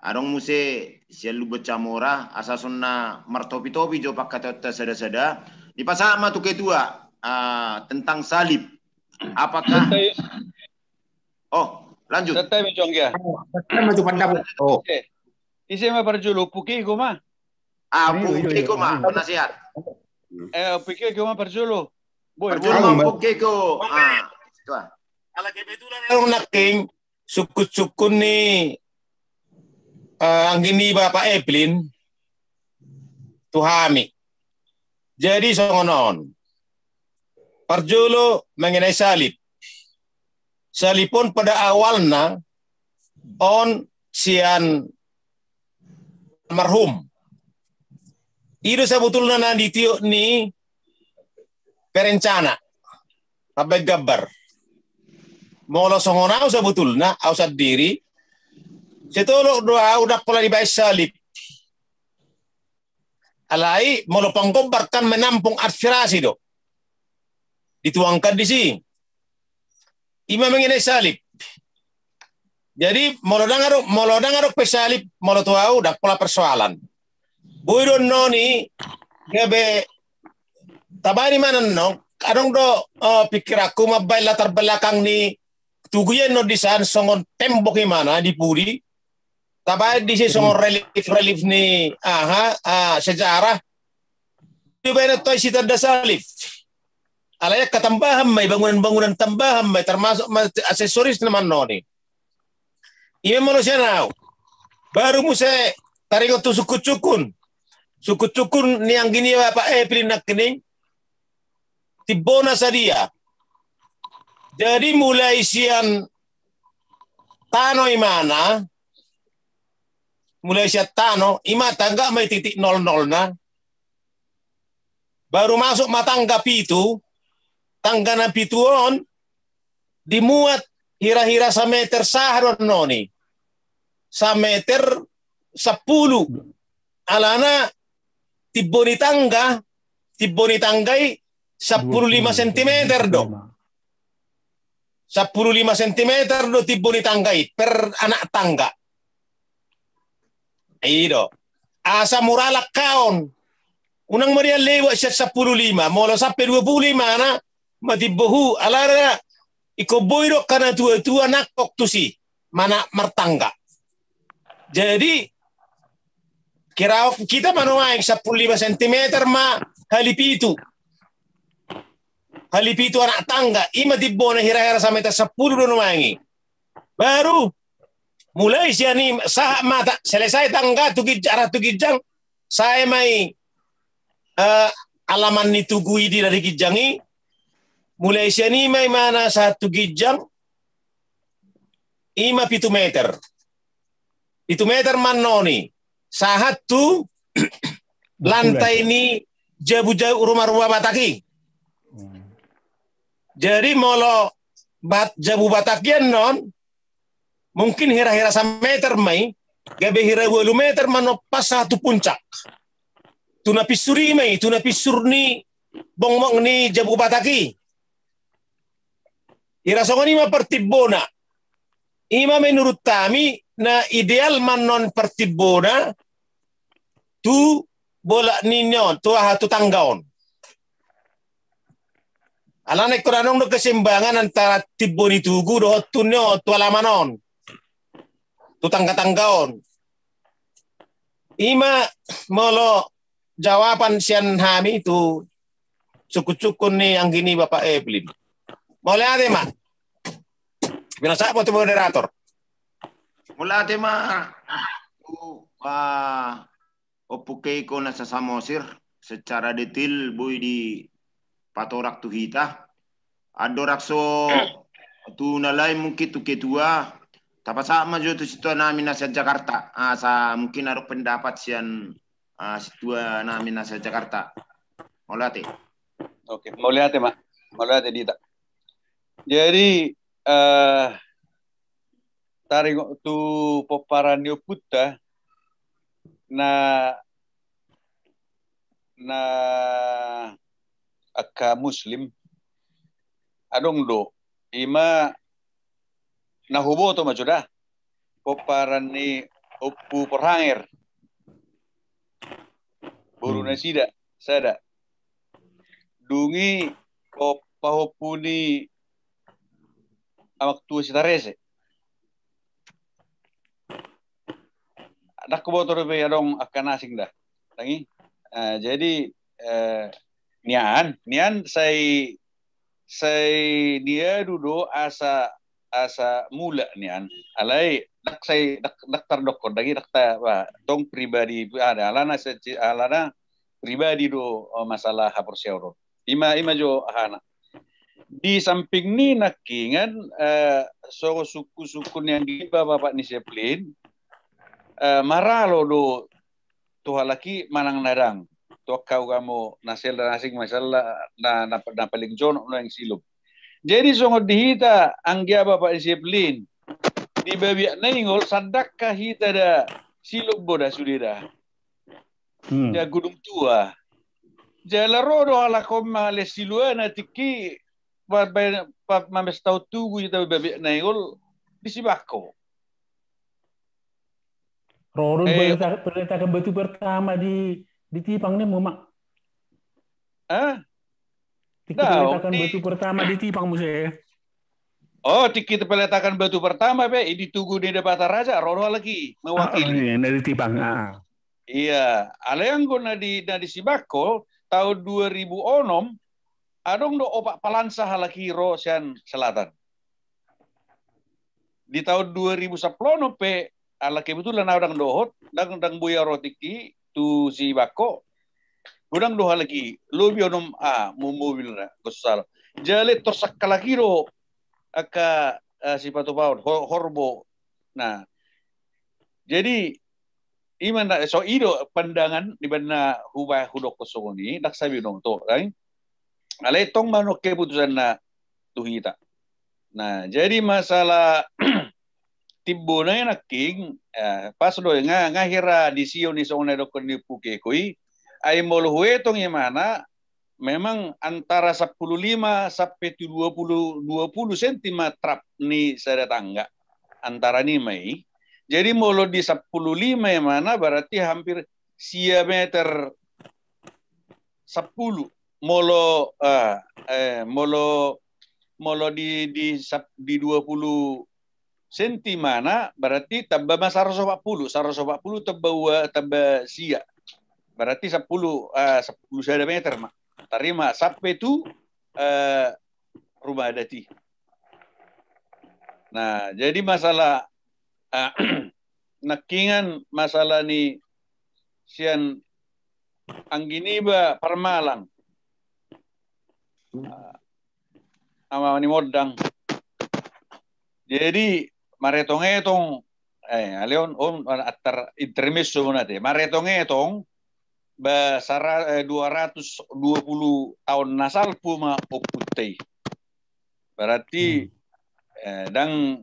H: arong muse sialu becamora asa sonna martopi-topi jo pak ketota sada-sada di pasama tu ketua tentang salib apakah lanjut.
C: Tetap mencong ya.
G: Maju pandang. Oh.
C: Isi mah perjulu puki ko mah.
H: Puki ko mah penasihat.
C: Puki ko mah perjulu.
H: Perjulu puki ko.
A: Ala kebetulan ang naking sukut-sukun ni ang gini Bapak Evelyn tuhami. Jadi songonon. Perjulu mengenai salib. Salipun pada awalnya on sian marhum. Itu sebetulnya nanditio ni perencana. Apa gambar. Molo songonau sebetulnya ausad diri. Setolok doa udah pola dibahas salib. Alai molo panggobarkan menampung aspirasi do. Dituangkan di sini. Ima mengenai salib. Jadi molo dangarok pesalib molo tuau dak pola persoalan. Buiron noni gabe tabani mana no kadang do pikir aku mabay latar belakang ni tuguyen no disan songon tembok mana di puri. Tabay di si songon relief ni sejarah. Di bawah toy si tada salib. Alaya ketambahan may bangunan-bangunan tambahan may termasuk aksesoris naman noni. Iya manusia now. Baru muse taringo tu sukut-sukun. Sukut-sukun ni ang gini Bapak Evelyn nak kening tibona sa dia. Jadi mulai sian tano imana mulai sian tano ima tangga may titik 00 na. Baru masuk matangga pitu. Tangga na pituon dimuat hira-hira sa meter saharon noni. Sa meter 10. Alana tiboni tanggay 15 cm do. 15 cm do tiboni tanggay per anak tangga. Ido. Asa muralak kaon. Unang Maria lewat siya 15. Molo sampai 25 na matibohu alara ikoboiro kana tua-tua nakok tu si mana martangga. Jadi kira kita manuaing 15 cm ma halipitu. Halipitu anak tangga ima tibona hira-hira sampai 10 numangi. Baru mulai siya ni sah mata selesai tangga tukijang saya mai alaman ni tugui di dari kijangi. Mulai sini may mana 1 gijang 5 meter. 7 meter man noni. Sahat tu lantai ini jauh-jauh rumah-rumah bataki. Jadi molo jabu batakian non mungkin hira-hira 1 meter may gabe hira 2 meter mano pas 1 puncak. Tuna pisuri may tuna pisur ni bongmong ni jabu bataki. Irasongan ima pertibona. Ima menurut kami na ideal manon pertibona tu bola ninyon tu hatu tanggaon. Alane kuranong do keseimbangan antara tiboni tugu do tunyo tu alamanon. Tu tangga-tanggaon. Ima molo jawaban sian hami tu cukup-cukup ni ang gini Bapak Evelyn. Mulai ate mak. Binasa po tu moderator.
H: Mulai ate mak. Opukei ko na sa Samosir secara detail boy di patorak tu hita. Adorak so tu nalai mungkin tu ketua. Tapi sama juga tu situ namin nasa Jakarta. Sa mungkin ada pendapat sian situ namin nasa Jakarta. Mulai ate.
C: Oke, mulai ate mak. Mulai ate dita. Jadi taring tu poparanyo puta na aka Muslim adong do ima nahubo to majuda poparan ni upu perhanger buru nasida sada dungi ko pahopuni amak tu sitarese dak botor be adong akan asing dah tangi jadi nian saya dia duduk asa mula nian alai dak terdokor lagi dak tong pribadi ada alana pribadi do masalah hapur seoro ima jo hana di samping ni nakingan so suku yang di bapak disiplin maralo do tuhalaki manang nadang to kau kamu nasel nasing masalah na paling jono yang silum jadi songod dihita anggia bapak disiplin di babiak nengol sadak kahita da silum boda sudira ya gunung tua jalaro do ala koma le siluana tiki pa mames tau tugu ita babiak nengol di Sibako.
B: Roro peletakan batu pertama di Tipang nih Mak. Peletakan batu pertama di Tipang musya.
C: Oh, kita peletakan batu pertama be di Tugu di Debata Raja Roro lagi mewakili.
B: Dari Tipang.
C: Iya, ala yang guna di Sibako tahun 2006 adong do opak palansah lagi ro sian selatan. Di tahun 2010 pe ala kebetulan adang dohot dang buya rotiki tu si bako udang doha lagi lobi onom mobil na kusal jale torsak lagi ro aka si patu paun horbo nah jadi iman so ido pandangan di bana hubah hudok kosongoni dak sabi dong to right ale tong manok keputusan na tuhita nah jadi masalah tibbo na naking pas do ngahira di sio ni song na dokon ni puke koi ay molhue tong mana memang antara 15 sampai 20 cm trap ni sada tangga antara ni mai jadi molo di 15 mana berarti hampir sia meter 10 molo di 20 senti mana berarti tambah mas 140 tambah sia berarti 10 cm mak tarima sampai itu rumah adati. Nah jadi masalah nakingan masalah ni sian anggini ba Parmalang ama ni modang jadi maretong-etong aleon atar intermezzo nate maretong-etong basara 220 tahun nasal puma oputei berarti dang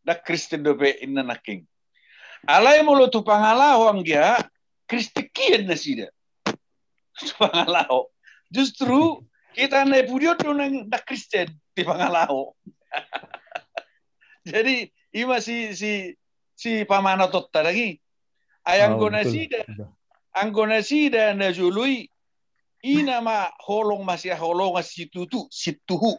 C: dak Kristen dope inna naking alai mulu tu pangalaho anggia Kristikian nasida tu pangalaho justru kita naik pudio tu nang dak Kristen di pangalaho jadi ima si pamana totta lagi ayang anggona sida na jului ina ma holong masih holong situhu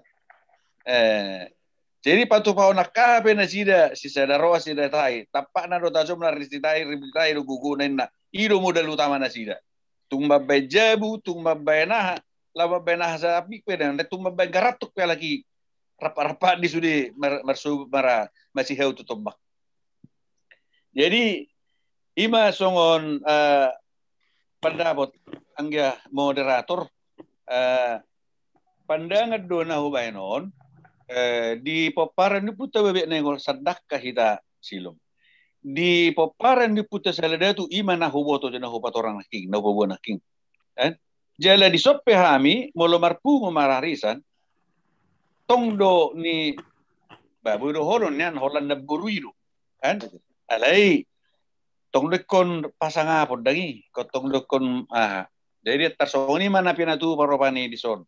C: jadi patu pau nakabe na sida si sadaro sida tai tapak na do tajom na risitai ribitai do gugunen na ido modal utama na sida tumba bejabu tumba benah laba benah sa pikpe dan tumba garatuk pe lagi rapa-rapa di sudi masih heu tutumbak. Jadi ima songon pendapat angga moderator pandangan dona hubainon di paparan di puta bebek nengol sadak kahita silum. Di paparan di puta salada tu ima na huboto jana hubat orang naking na hubo naking. Jala di soppe hami molo marpu mararisan tongdo ni babu do horon yan Holanda gurui do kan alai tong dekon pasanga pod dangi kotong dekon jadi tarsoni mana pinatu paropani di son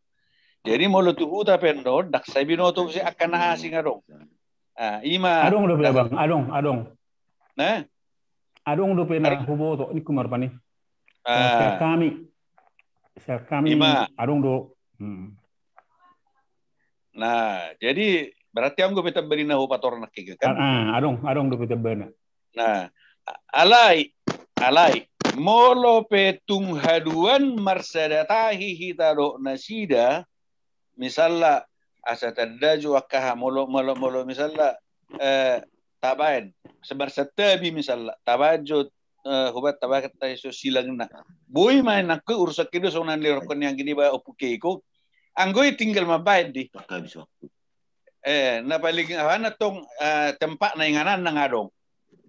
C: jadi molo tuhu ta pendo dak sabino tu si akan asing adong ima
B: adong do bang adong
C: nah
B: adong do pena hubo to ni kumar pani kami
C: ima
B: adong do
C: nah jadi berarti ang gupita berina ho pator nak kan
B: adong do pita bena
C: nah alai molo petung haduan marsadatahi hitaro nasida misalla asatadaju akaha molo misalla tabain sebarsatabi misalla tabajo hubat tabakat tayo silangna boy main aku urusak kido sonan lirokon yang gini ba opuke ko anggoy tinggal mabayad di na paling ana tong tempat na inganan nang adong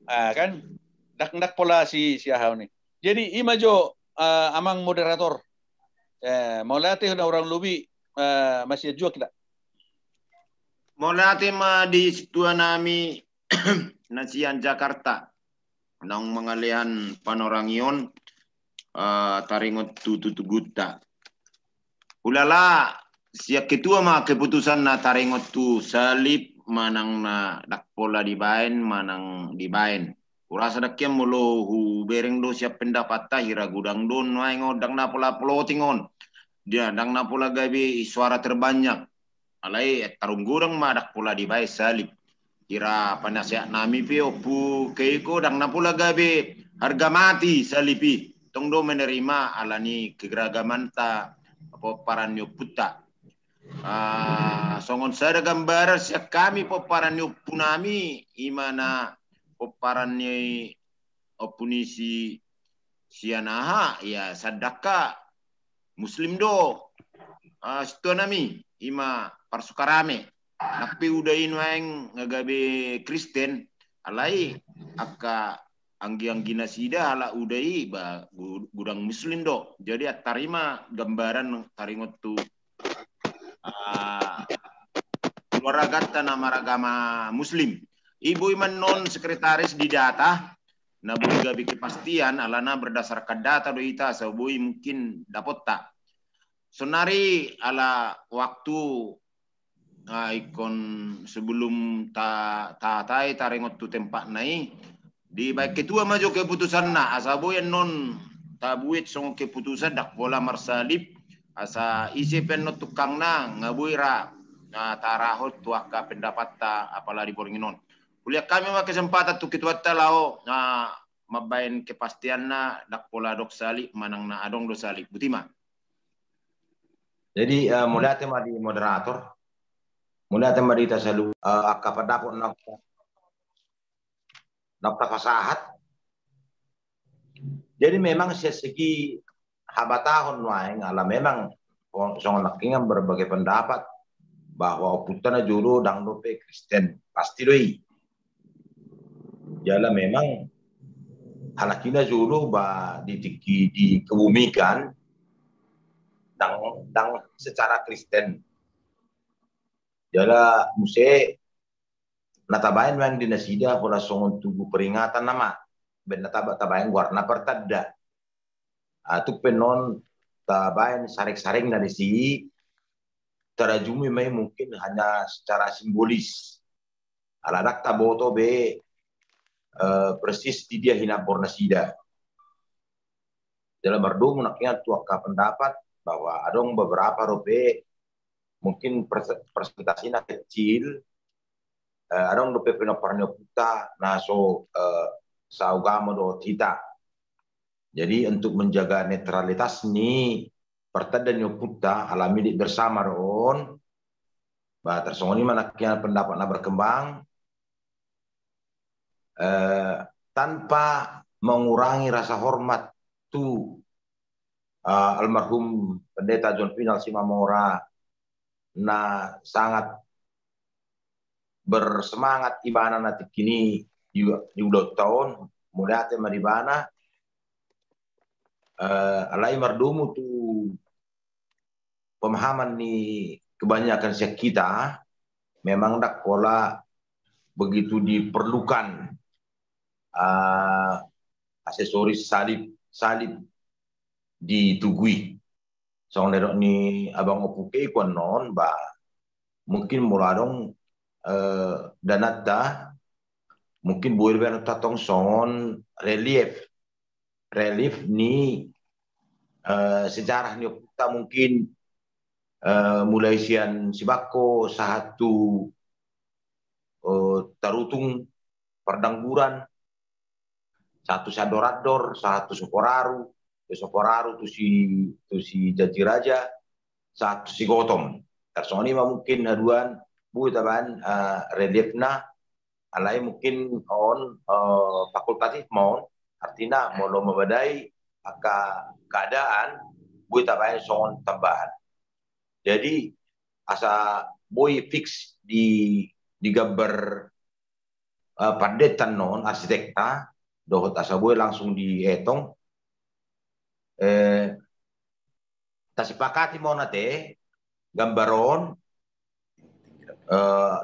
C: kan dak pola si ahaw ni jadi imajo amang moderator maulati na orang lubi masih jual kita
H: maulati ma di situa nami nasian Jakarta nang mengalihan panorangion taringot tutuguta ulala siap ketua ma keputusan na taringot tu salib manang na dakpola dibain manang dibain urasa dakyam mulo hu bereng do siap pendapat tahira gudang don wae ngodang na pola plotingon dia dang na pola gabi suara terbanyak alai tarung gudang ma dakpola dibain salib kira panasiat nami pi opu keiko dang na pola gabi harga mati salipi tong do menerima alani kegeragaman ta apa paranyo puta songon sada gambar siak kami poparanyo punami imana poparannya opunisi sianaha ya sadaka muslim do situ nami ima parsukarame napi udain waeng ngagabe Kristen alai akka anggi-anggina sida ala udai ba gudang muslim do jadi atarima gambaran taringot tu keluarga nama ragama muslim ibu iman non sekretaris di data na bui gabi kepastian alana berdasarkan data do ita sabui mungkin dapat tak sonari ala waktu ikon sebelum tai taringot tu tempat nai di baik ketua maju keputusan na asabu yang non tabuit song keputusan dak bola marsalib asa isi penot tukang na ngabuira tarahot tuaka pendapat ta apalagi boringinon kuliah kami mah kesempatan tu ketua talao mabain kepastian na dak pola dok salib manang na adong do salib butima
D: jadi mulai tema di moderator mulai tema di tasalu akapat dapot nafta fasahat jadi memang segi habatahon wae ngala memang songon nakingan berbagai pendapat bahwa putana juru dang dope Kristen pasti doi jala memang halakina juru ba dikebumikan dang secara Kristen jala muse natabayan memang dinasida pola songon tubuh peringatan nama ben natabayan warna pertadda tu penon tabayan saring-saring dari si terajumi mai mungkin hanya secara simbolis aladak taboto be persis di dia hina pornasida dalam berdung naknya tuaka pendapat bahwa adong beberapa robe mungkin presentasinya kecil adong dope penoparnyo puta naso saugama do tita jadi untuk menjaga netralitas ni pertadanyo puta alami bersama ron bah tersongoni manaknya pendapat na berkembang tanpa mengurangi rasa hormat tu almarhum pendeta John Pinal Simamora na sangat bersemangat ibana nanti kini juga tahun mulai ate maribana alai mardumu tu pemahaman ni kebanyakan kita memang dak pola begitu diperlukan aksesoris salib ditugui. Song lerok ni abang opuke kuan non ba mungkin muladong danata mungkin boleh ben tatong son relief ni sejarah ni kita mungkin mulai sian sibako satu tarutung perdangguran satu sadorador satu sokoraru tu si Jaji Raja satu si Gotong tersoni mungkin haduan bu taban reliefna alai mungkin on fakultatif mon artinya mau membadai keadaan bu taban son tambahan. Jadi asa boy fix di gambar padetan non arsitekta dohot asa boy langsung dietong tasipakati mo nate gambaron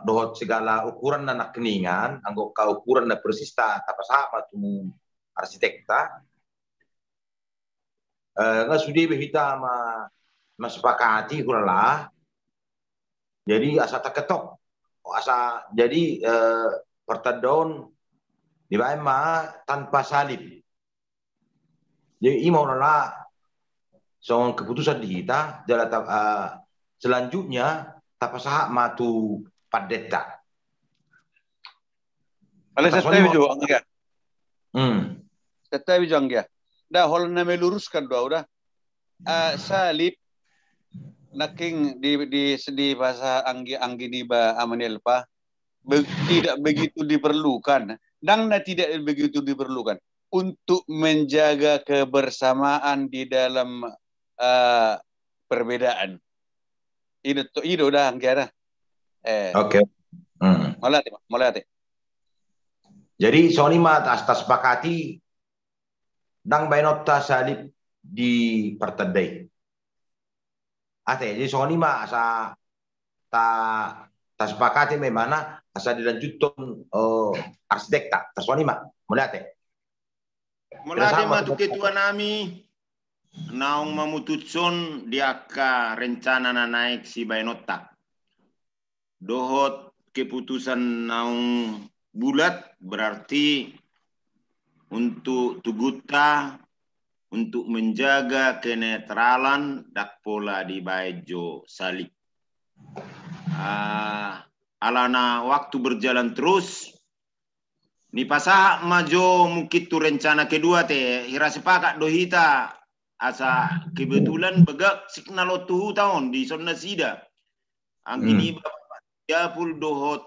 D: dohot segala ukuran na nakningan anggo ka ukuran na persista tapasama tu arsitekta nga sudi behita masepakati kurala jadi asa taketok asa jadi pertadon di ma tanpa salib. Jadi imau nala soal keputusan di kita jalan selanjutnya tapasah matu padeta.
C: Oleh saya juga enggak. Saya juga enggak. Dah hol nama luruskan doa udah. Salib naking di bahasa anggi di ba amanelpa tidak begitu diperlukan dan tidak begitu diperlukan untuk menjaga kebersamaan di dalam perbedaan. Itu udah angkara.
D: Oke.
C: Mulai.
D: Jadi sonima tas sepakati dang bainota salib di pertadai. Jadi sonima asa tas sepakati memana asa dilanjutkan arsitekta tasonima mulai.
H: Mulai matu ketua nami naung mamututson dia ka rencana na naik si Bainota. Dohot keputusan naung bulat berarti untuk tuguta untuk menjaga kenetralan dak pola di Baejo Salib. Alana waktu berjalan terus ni pasah majo mungkin tu rencana kedua teh hira sepakat dohita asa kebetulan begak signal tuh tahun di zona sida angkini ya pul dohot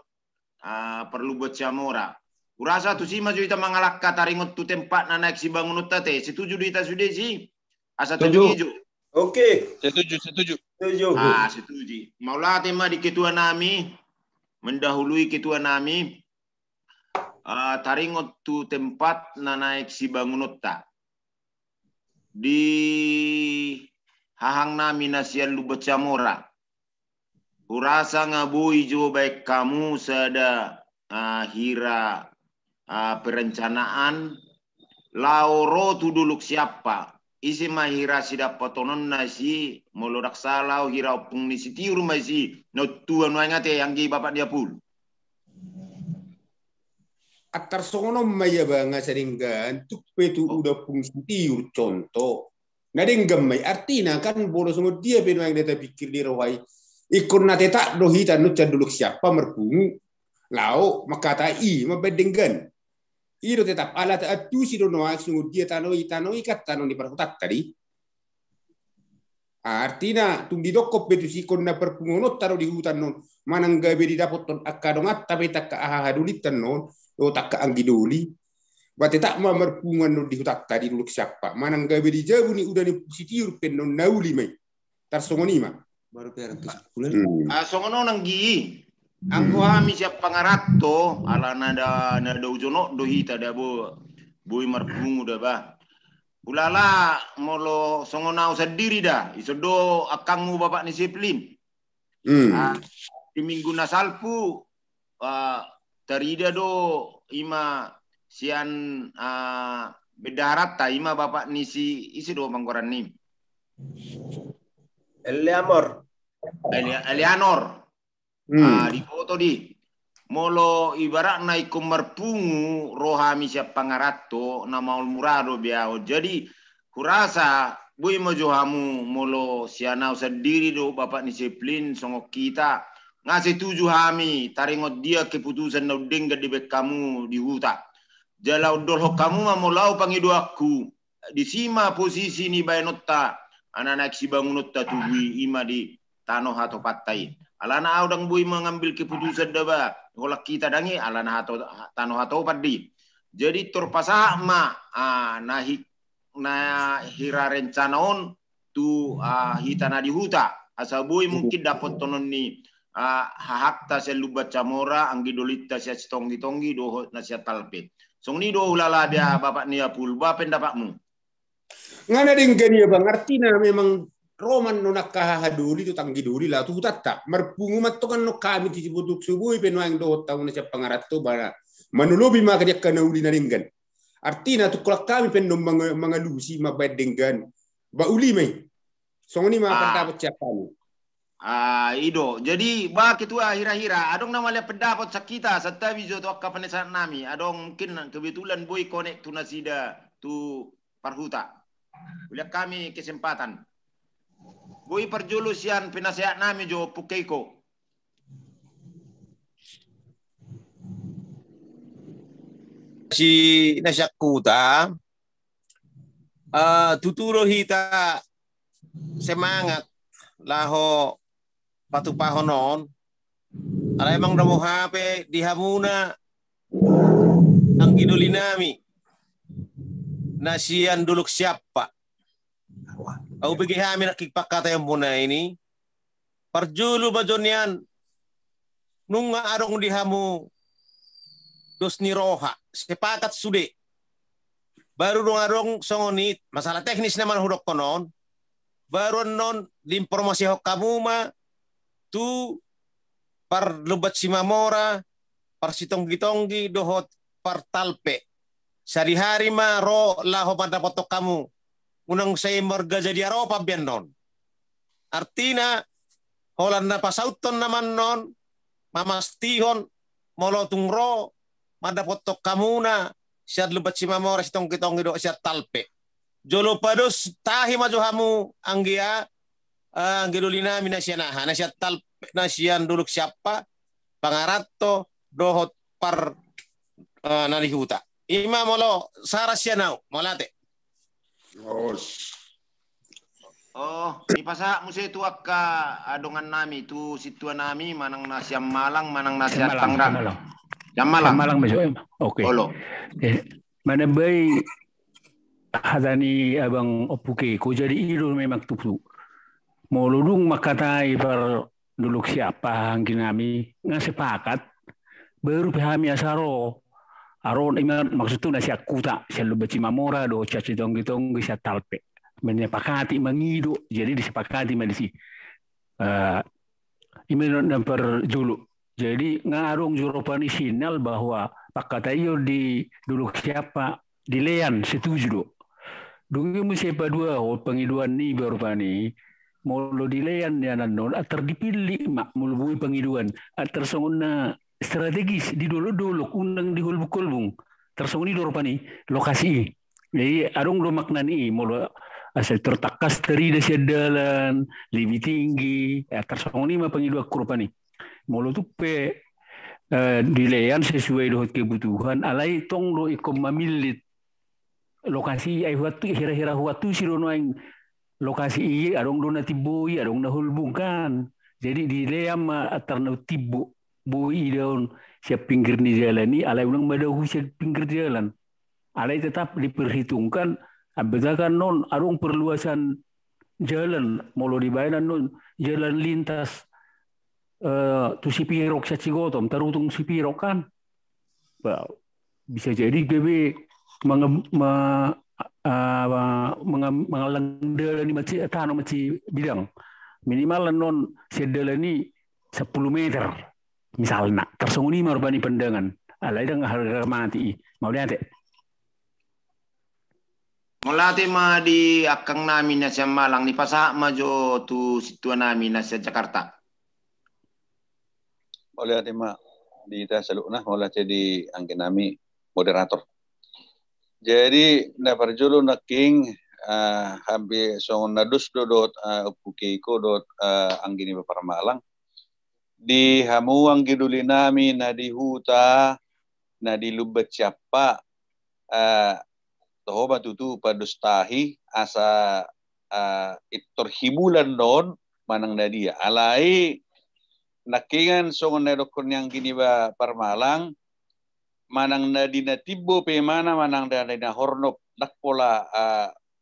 H: perlu buat camora urasa tu si maju kita mengalak kataringot tu tempat naik si bangun teh setuju kita sudah sih asa setuju.
K: Oke.
H: Setuju. Setuju. Maulah tema di ketua nami mendahului ketua nami taringot tu tempat na naik si bangunota di hahang nami nasian lu becamora urasa ngabui jo baik kamu sada hira perencanaan lauro tu duluk siapa isi mahira sida potonon nasi molodak salau hira opung ni sitiur masi no tuan wangate yang gi bapak dia pul
G: Atar songono maya banga saringgan tuk petu udah fungsi tiur contoh. Nadeng gamai artinya kan bolos songo dia peno yang data pikir di rawai ikon nate tak dohita nucan dulu siapa merpungu lau makata i mabedenggan. Iro tetap alat atu si dono songo dia tanoi kat tanoi di perhutat tadi. Artinya tunggi dokop betu si ikon na perpungu taruh di hutan non manangga bedi dapot ton akadongat tapi tak ahadulitan non tak ke anggidoli, berarti tak mau merpungan di hutan tadi dulu siapa? Mana nggak beri jauh ni udah ni positiur penon nauli mai, tarsongoni mah. Baru perang kesepulan.
H: Songono nanggi, angko hami siap pangarato, ala nada ujono dohita dah boy merpungu dah bah. Ulala molo songonau sendiri dah, isodo akangmu bapak ni siplin. Di minggu nasalpu. terida do ima sian bedarat ta ima bapak nisi isi do manggoran nim.
K: Eleanor.
H: Di foto di molo ibarat na ikum marpungu rohami siap pangarato na maul murado biao. Jadi kurasa bui mojohamu molo sianau sendiri do bapak disiplin songok kita ngasih tuju hami taringot dia keputusan na dengga di bek kamu di huta. Jalau dolho kamu mamolau pangido aku di sima posisi ni bayanota anak-anak si bangunota tubui ima di tanoh atau patai. Alana audang bui mengambil keputusan daba golak kita dangi alana atau tanoh atau padi. Jadi terpasah ma na hira rencanaon tu hitana di huta asabui mungkin dapat tonon ni hahakta selubat camora anggi dolita sia tonggi do na sia talpe. Song ni do ulala dia bapak nia pulba pendapatmu.
G: Ngana dengan ya bang artinya memang Roman nonak kahaduri tu tanggi duri lah tu tatap merpungu matokan no kami ti buduk subui penuang do tahu na sia pangarat tu bara manulobi maka dia kana uli na dengan. Artinya tu kalau kami pendom mengalusi mabad dengan bauli mai. Song ni mah pendapat siapa ni?
H: Ido. Jadi bak itu akhir-akhir adong nama le pendapat sakita serta bijo tu kapan saat nami adong mungkin kebetulan boy connect tu nasida tu parhuta. Bila kami kesempatan. Boy perjulusian penasehat nami jo pukeiko.
A: Si nasyakuta tuturo hita semangat laho patupahonon ala emang damo hape dihamuna ang gidulinami nasian duluk siapa au bagi hami nakikpakata yang muna ini parjulu bajonian nunga arong dihamu dos ni roha sepakat sude baru dong songonit masalah teknis naman hudok konon baru non di informasi hok kamu ma tu par lubat simamora par sitonggi dohot par talpe sehari-hari ma ro laho pada foto kamu unang saya marga jadi aropa bian non artina holan na pasauton naman non mamastihon molotung ro mada foto kamuna siat lubat si mamora si tonggi do siat talpe jolo pados tahi maju hamu anggia anggilulina minasiana na siat talpe nasian duluk siapa pangarato dohot par nalihuta ima molo sarasianau molate
H: di pasa musi tu akka adongan nami tu situa nami manang nasiam Malang manang nasiat Tangerang. Jam Malang
B: masuk. Oke. Mana bayi hadani abang opuke ko jadi idul memang tupu. Moludung makatai per duluk siapa hangkin kami ngasepakat baru pahami asaro. Aron iman maksud tu nasi akuta selalu baca mamora do caci tong bisa talpe. Menyepakati mengidu jadi disepakati medisi. Iman namper julu. Jadi ngarung Juropani sinyal bahwa Pak Katayo di dulu siapa dilean setuju do. Dungi musipa dua pengiduan ni Juropani mulu dilean ya nanon atar dipilih mak mulubui pengiduan atar songona strategis di dulu undang di hulbuk-hulbung tersongoni Juropani lokasi. Jadi arung lo maknani mulu asal tertakas teri dasi dalan lebih tinggi tersongoni mah pengiduan Juropani. Mulu tu pe dilean sesuai dengan kebutuhan alai tong lo ikom mamilit lokasi ai waktu hira-hira waktu sirono aing lokasi i adong do na tiboi adong na hulbungkan jadi dileam atarna tibu boi daun siap pinggir ni jalan ni alai unang madahu siap pinggir jalan alai tetap diperhitungkan abadakan non adong perluasan jalan mulu dibayaran non jalan lintas tu si pirok sa cigotom tarutung si pirok kan bisa jadi GB mengalangdala ni macam tanah macam bidang minimal non sedala ni 10 meter misalnya tersongoni marbani pandangan alai dang harga mati mau lihat
H: Mulati ma di akang namin na siya Malang ni pasa majo tu situa namin na siya Jakarta.
C: Oleh tema di tasaluk nah olah jadi angkin nami moderator. Jadi na parjulu na king hampir songon nadus dodot upukeiko dot anggini Parmalang di hamuang giduli nami na di huta na di lubet siapa tohoba tutu padustahi asa itor hibulan don manang na dia alai nakingan songon na dokon yang gini ba Parmalang manang na di na tibo pe mana manang na di na hornop nakpola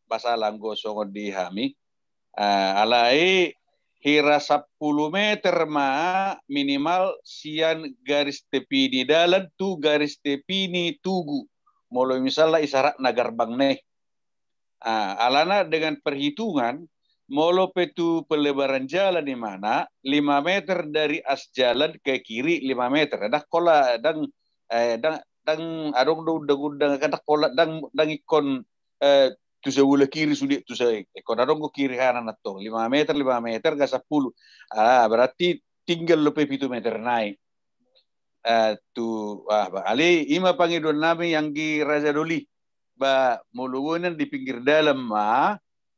C: basa langgo songon di hami alai hira 10 meter ma minimal sian garis tepi di dalan tu garis tepi ni tugu molo misalnya isarat nagarbang ne alana dengan perhitungan molo petu pelebaran jalan di mana 5 meter dari as jalan ke kiri 5 meter dah kola dang adong dang kadak kola dang ikon tu sebelah kiri sudi tu saya ikon adong ko kiri kanan atau 5 meter ke 10 berarti tinggal lebih 7 meter naik ali ima pangidon namin yang di Raja Doli ba mulugunan di pinggir dalam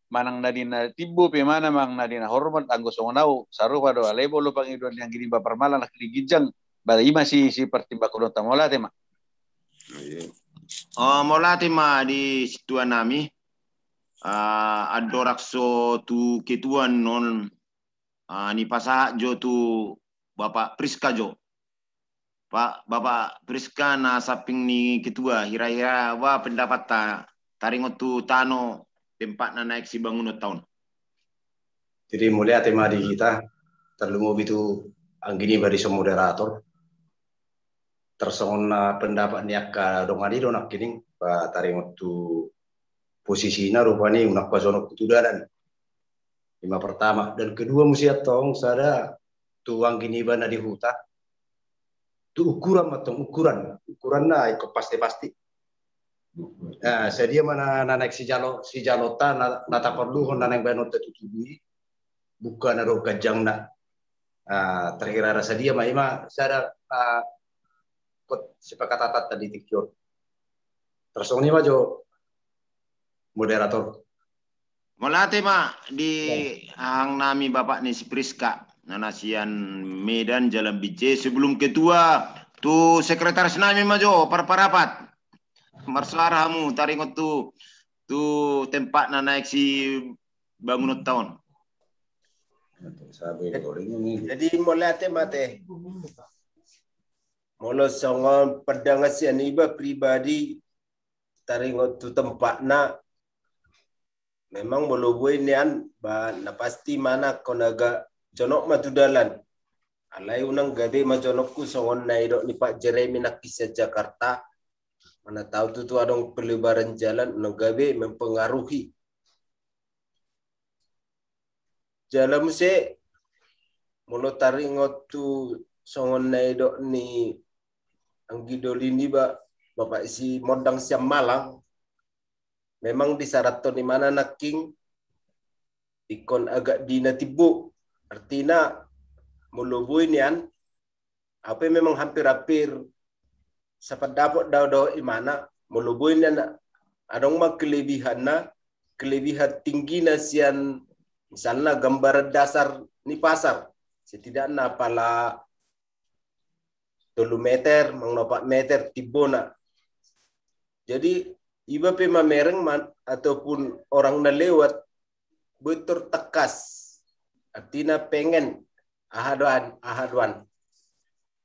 C: manang nadina tibo pe mana mang nadina hormat anggo songonau saru pado ale bolo pangidon yang gini ba Parmalang nak digijang ba ima si pertimbakon tamola tema
H: Molati ma di situa nami adorakso tu ketuan non ni pasa jo tu Bapak Priska jo Pak Bapak Priska na saping ni ketua hira-hira wa pendapat taringot tu tano tempat na naik si bangunut tahun.
F: Jadi mulai tema di kita terlalu itu anggini bari moderator tersongon pendapat niaka dongani donak kini pa taringot tu posisinya rupanya unak pasonok kutudaran. 5 pertama dan kedua mesti atong sada tu anggini bana di huta tu ukuran na ikut pasti nah sedia mana naik si jalota nata perlu nang banot tutubui bukan aro gajang na terkira rasa dia ima sada kot sepakatan tadi tikyo tersong ni majo moderator
H: Molate ma di hang nami Bapak ni si Priska Nanasian Medan Jalan Bije sebelum ketua tu sekretaris nami majo parapat marsaramu taringot tu tempat na naik si bangunut tahun.
K: Jadi molate mate molo songon pedangasian iba pribadi taringot tu tempat na memang molo buinian ba na pasti mana konaga jonok matudalan alai unang gabe majonokku songon naido ni Pak Jeremy nakisya Jakarta mana tahu tu adong pelebaran jalan unang gabe mempengaruhi jalan se molo taringot tu songon naido ni anggidoli ni ba Bapak si modang siam Malang memang disaraton di mana naking ikon agak dina tibu artinya mulubuin yan apa memang hampir sependapat daw imana mulubuin yan adong kelebihan tinggi na sian misalnya gambar dasar ni pasar setidaknya pala 3 meter mang 4 meter tibona jadi iba pe mamereng ataupun orang na lewat betul tekas artinya pengen ahaduan.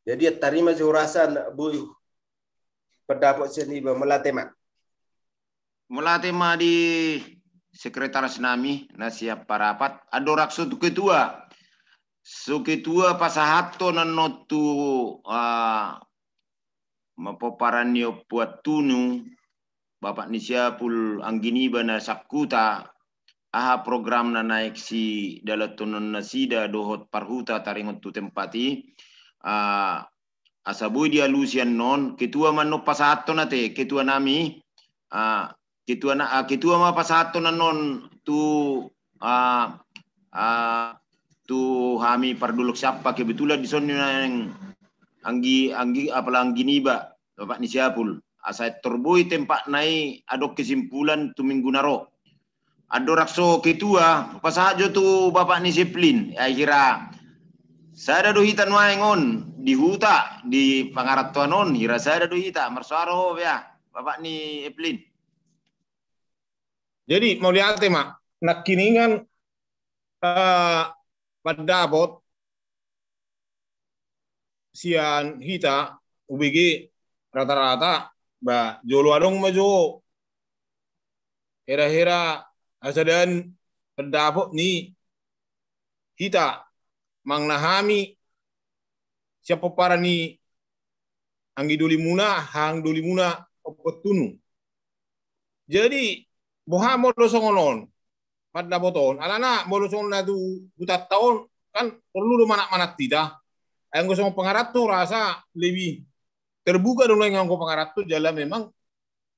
K: Jadi tarima jurasan bu pendapat seni melatema.
H: Melatema di sekretaris nami nasiap parapat adorak sutu ketua. Su ketua pasahato nanotu mapoparanio puat tunu Bapak Nisiapul Anggini bana Sakuta aha program na naik si dalatonon nasida dohot parhuta taringot tu tempati asabui dia Lucian non ketua mano pasato nate ketua nami ketua ma pasato na non tu hami parduluk siapa kebetulan di sini yang anggi apalang giniba Bapak ni siapul asai torboi tempat nai adok kesimpulan tu minggu naro ado rakso ketua pasajo tu Bapak ni Seplin kira saya do hitan waengon di huta di pangaratuan on hira saya do hita marsuaro ya Bapak ni Eplin.
J: Jadi mau lihat mak nakiningan padabot sian hita ubigi rata-rata ba jolo adong majo hera-hera asadan padabot ni hita mangnahami siapa para ni anggi duli muna hang duli muna opotunu. Jadi boha mo songonon pada boton alana mo songon na du butat tahun kan perlu manak-manak tidak yang gosong pengarat tuh rasa lebih terbuka dong yang anggo pengarat tuh jalan memang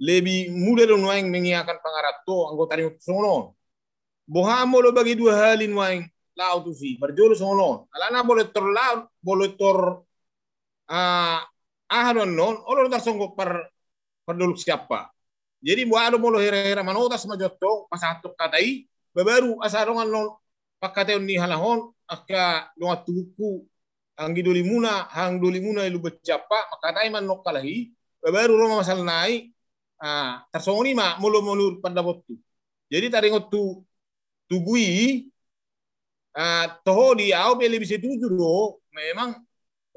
J: lebih mudah dong yang mengiakan pengarat tuh anggo tadi songonon boha mo lo bagi dua halin waing lau tuh sih berjolo songonon alana boleh terlalu boleh tor ahadon non olor tar songgo perduluk siapa. Jadi buat ada mulu hera-hera manotas majotong pasatok katai baru asarongan non pakate ni halahon aka doa tuku anggi duli muna hang duli muna ilu becapa makatai man nok kalahi baru roma masal nai tarsongoni ma mulu pada botu. Jadi taringot tugui toho di au beli bisa tujuh do memang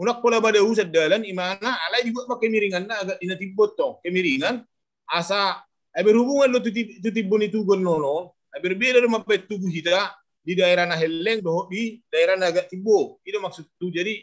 J: unak pola pada usad dalan imana alai juga pakai miringan agak inatibot to kemiringan asa berhubungan lo tutibon itu gonono berbeda dengan apa tubuh kita di daerah Naheleng doh di daerah Naga Tibo itu maksud itu jadi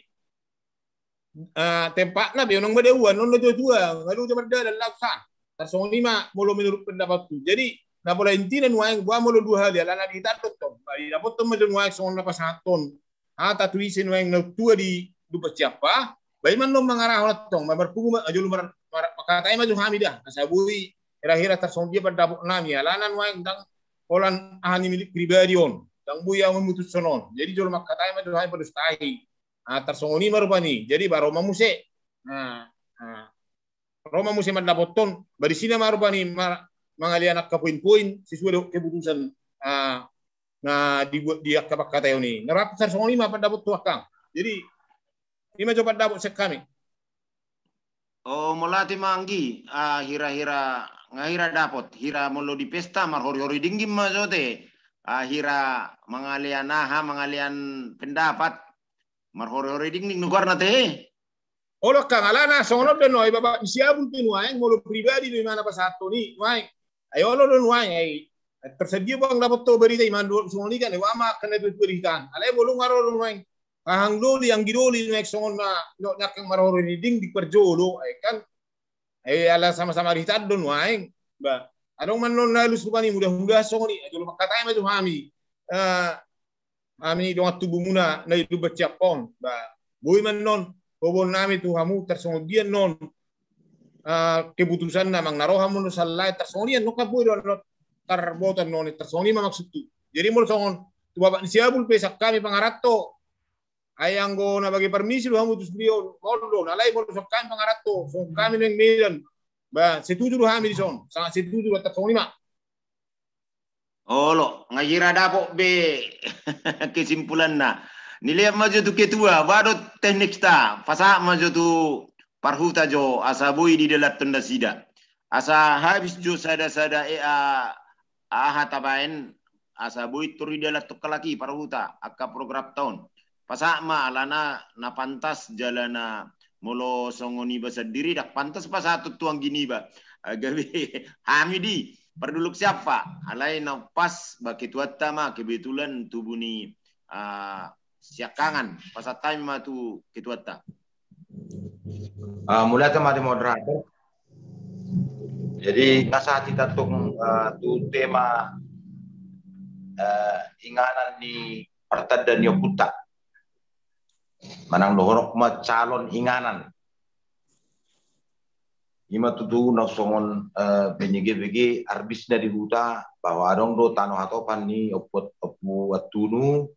J: tempatnya beonong badauan non tua ngalu jaman dalan laksan tarsong lima mulu menurut pendapat itu jadi na pola intinan waeng gua mulu dua hal ya lana di tatot to bari dapat to medon waeng songon lapas haton tatuisin waeng na tua di dupa siapa baiman lo mengarah tong berpugu ajul makatai maju hamidah asabui kira-kira tersong dia pada nami alanan waeng dang olan ahani milik pribadi on dang buya memutus sonon jadi jol makatai maju hai pada stai tersong ni marupani jadi baru mamuse Roma musim ada poton bari sini marupani mangali anak kapuin-puin sesuai keputusan dibuat dia kapakatai ini nerap tersong lima pada potu akang jadi ini coba dapat sekami.
H: Oh, molati manggi, hira-hira ngahira dapot, hira molo di pesta marhori-hori dinggim majote, hira mangalian pendapat, marhori-hori dinggim nugar nate.
J: Olo kang alana songono den noy baba siapun pin waeng molo pribadi di mana pasato ni waeng. Ayo lo don waeng ai. Tersedia bang dapat to berita iman do songoni kan wama kana itu beritaan. Alai bolu ngaro don waeng. Hang doli yang gidoli nek songon na nyakang marhori ding di perjolo kan ala sama-sama ritan don waeng ba adong man non nalus rupani mudah-mudah songoni ajul makatai maju hami dong tubuh muna na itu berciapon ba boy man non bobon nami tu hamu tersongodian non keputusan namang naroha mun salai tersongodian no kaboy don tarbotan non tersongoni maksud tu jadi mul songon tu bapak siabul pesak kami pangarato ayang go na bagi permisi lu hamu tus beliau mondo nalai mo sokan pangarato so kami neng medan ba setuju lu hami di son sangat setuju atas 5
H: olo ngajira dapo be kesimpulan na nilai maju tu ketua baru teknik sta fasa maju tu parhuta jo asabui di dalam tenda sida asa habis jo sada-sada hatabain asabui turi dalam tukalaki parhuta akka program tahun pasama alana na pantas jalana molo songoni basa diri dak pantas pas satu tuang gini ba gawe hamidi perduluk siapa alai na pas baki tuatama kebetulan tubuni siakangan pasatai ma tu ketuata
D: mulai kemarin moderator jadi kasa kita tu tema inganan di Partai dan Yokuta manang lohorok ma calon inganan ima tutu na songon PNG arbisna di huta bahwa adong do tano hatopan ni opu atunu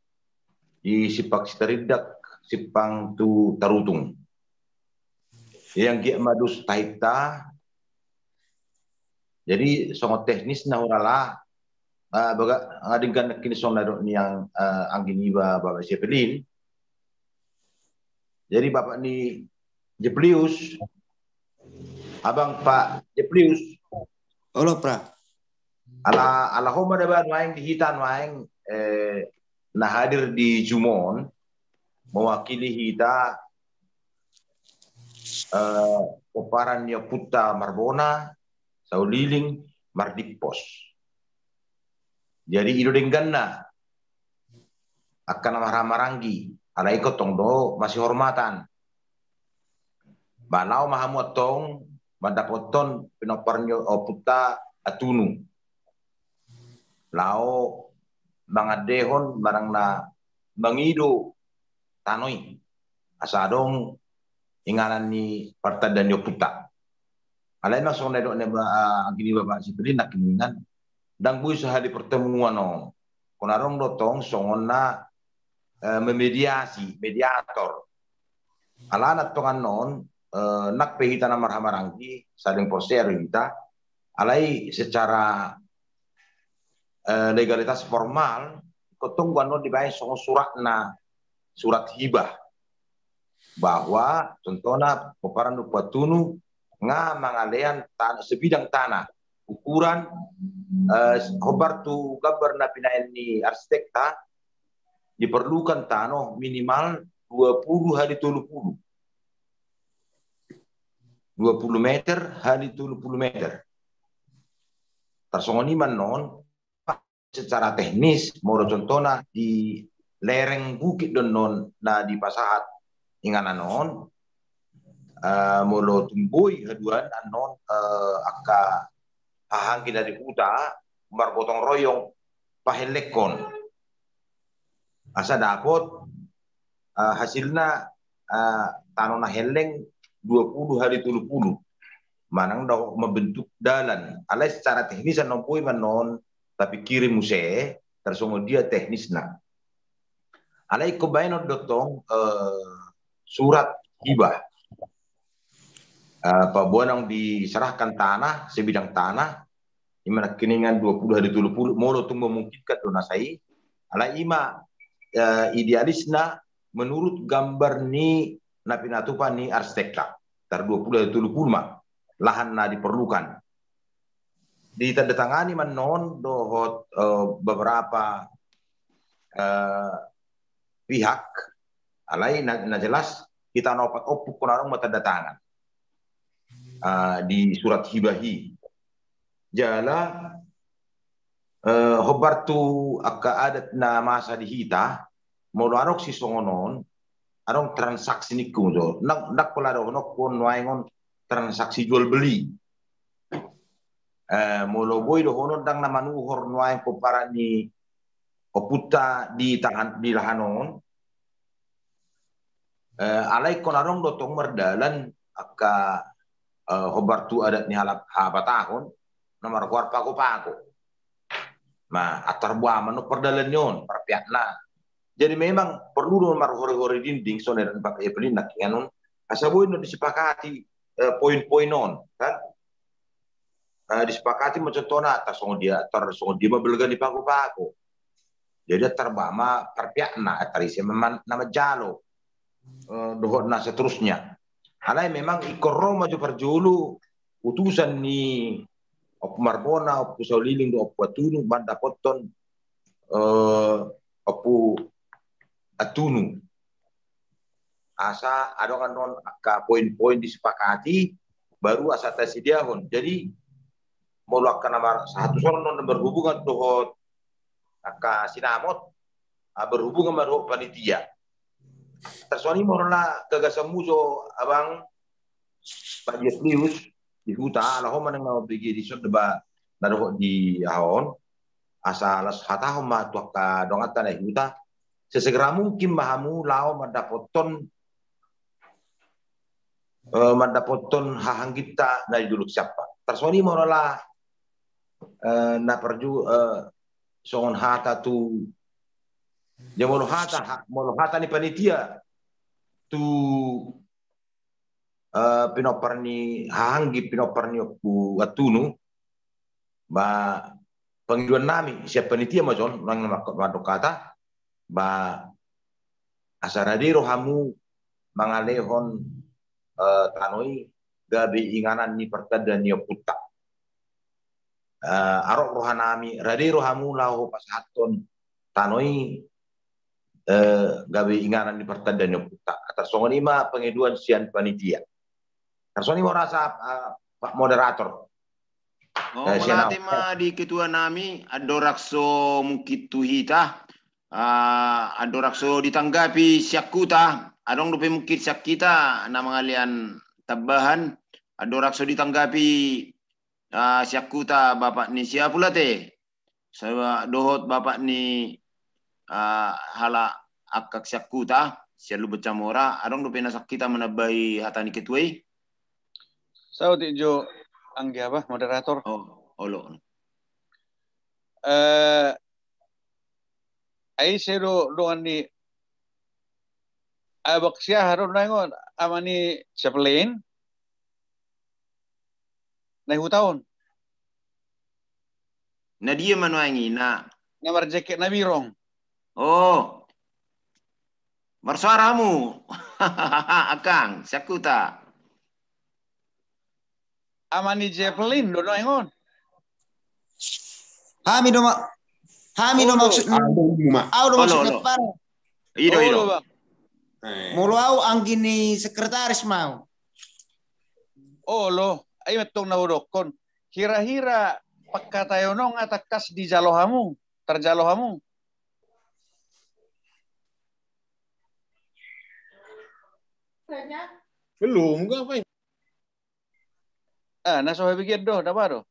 D: di sipak sitaridak sipang tu tarutung yang gia madus taita jadi songo teknis na urala baga ngadingkan kini song nado ni yang angginiba Bapak Sepelin jadi Bapak ni Jeplius Abang Pak Jeplius.
G: Halo, Pra.
D: Ala homa dapat waing di hitan waing nah hadir di Jumon mewakili hita Koparan Puta Marbona Sauliling Mardipos. Jadi ido dengganna akan maranggi ala ikut tongdo masih hormatan. Banau mahamotong mandapoton pinoparnyo Puta Atunu. Lao mangadehon barang na mangido tanoi asadong ingalan ni Partai dan Puta. Alay mas on nedo ne gini Bapak Sipilin nak kiningan dang bui sahadi pertemuan no. Konarong dotong songon na memediasi mediator. Alanat tongan non nak pehita na marhamarangki saling poster kita alai secara legalitas formal kotong guano dibayar songo surat hibah bahwa contohnya Koparan Upatunu nga mangalean tanah sebidang tanah ukuran hobar tu gabar na pinaen ni arsitekta diperlukan tanah minimal 20 hari 30 meter hari 30 meter. Tersongoni manon secara teknis mau contohnya di lereng bukit don non na di pasahat ingana non molo tumbui haduan anon aka hahangki dari huta margotong royong pahelekon asa dapot hasilnya tanona heleng 20 hari 30 manang daw membentuk dalan alai secara teknis anompui manon tapi kirim muse tersongo dia teknis na alai kebayan dotong surat hibah pabuanang diserahkan tanah sebidang tanah imana keningan 20 hari 30 molo tung memungkinkan donasai alai ima idealisna menurut gambar ni napinatupan ni arsitekta tar 20 mah lahan na diperlukan ditandatangani manon dohot beberapa pihak alai na jelas kita nopat opuk kunarong matandatangan di surat hibahi jala hobartu akka adat na masa di hita molo si songonon arong transaksi niku do nak pula do nok kon waingon transaksi jual beli molo boy do hono dang na manuhor waing Koparan ni Puta di lahanon alai kon arong do tong merdalan aka hobartu adat ni halap tahun nomor kuar pako ma atar buah manu perdalan yon perpiatna. Jadi memang perlu nomor hore-hore dinding soalnya dan pakai pelin nak nganon asaboy no disepakati poin-poin non kan disepakati macam tona atas songo dia mabelga di paku-paku jadi terbama perpiakna tarisi memang nama jalo dohot na seterusnya alai memang ikorong maju perjulu utusan ni Opu Marbona Opu Sauliling do Opu Atunu banda poton Opu Atunu asa adongan non ka poin-poin disepakati baru asa tasidiahon jadi mau akan nomor satu soal non berhubungan dohot aka sinamot berhubungan dengan panitia tersuani morla kagasamuso abang Pak Jeplius di huta lah mana ngau pergi di sud deba naruh di ahon asa las hatahom ma tuaka dongatan di huta sesegera mungkin mahamu lao mendapoton mandapoton hahang kita na dulu siapa. Tersoni morola na perju songon hata tu ya molo hata ni panitia tu pinopar ni hahanggi pinopar ni ku atunu ba pengiduan nami siapa panitia majon nang makot kata ba asaradiro hamu mangalehon tanoi gabi inganan ni pertada ni puta arok rohanami radiro hamu lahu pasaton tanoi gabi inganan ni pertada ni puta kata songonima pengeduan sian panitia tersoni mau rasa Pak Moderator
H: Malati ma di ketua nami adorakso mukituhita adorakso ditanggapi siakuta adong dupe mukit siak kita na mangalian tabahan adorakso ditanggapi siakuta bapak ni siapa pula te saya dohot bapak ni hala akak siakuta sialu becamora adong dupe nasak kita menabai hatani ketuai
C: Sao tijo anggi apa moderator
H: olo
C: ai sero doan ni abak sia haron nangon amani Chaplin na hutaon
H: na dia manuangi na
C: jaket na birong
H: oh bersuaramu akang siakuta
C: amani Chaplin do nangon
G: Hami do maksud maksudnya par
H: ido
G: mulu au anggini sekretaris mau
C: lo ay metong na udokon hira-hira pagkatayonong atakas di jalohamu terjalohamu
J: belum apa
C: naso habigyan do dapat do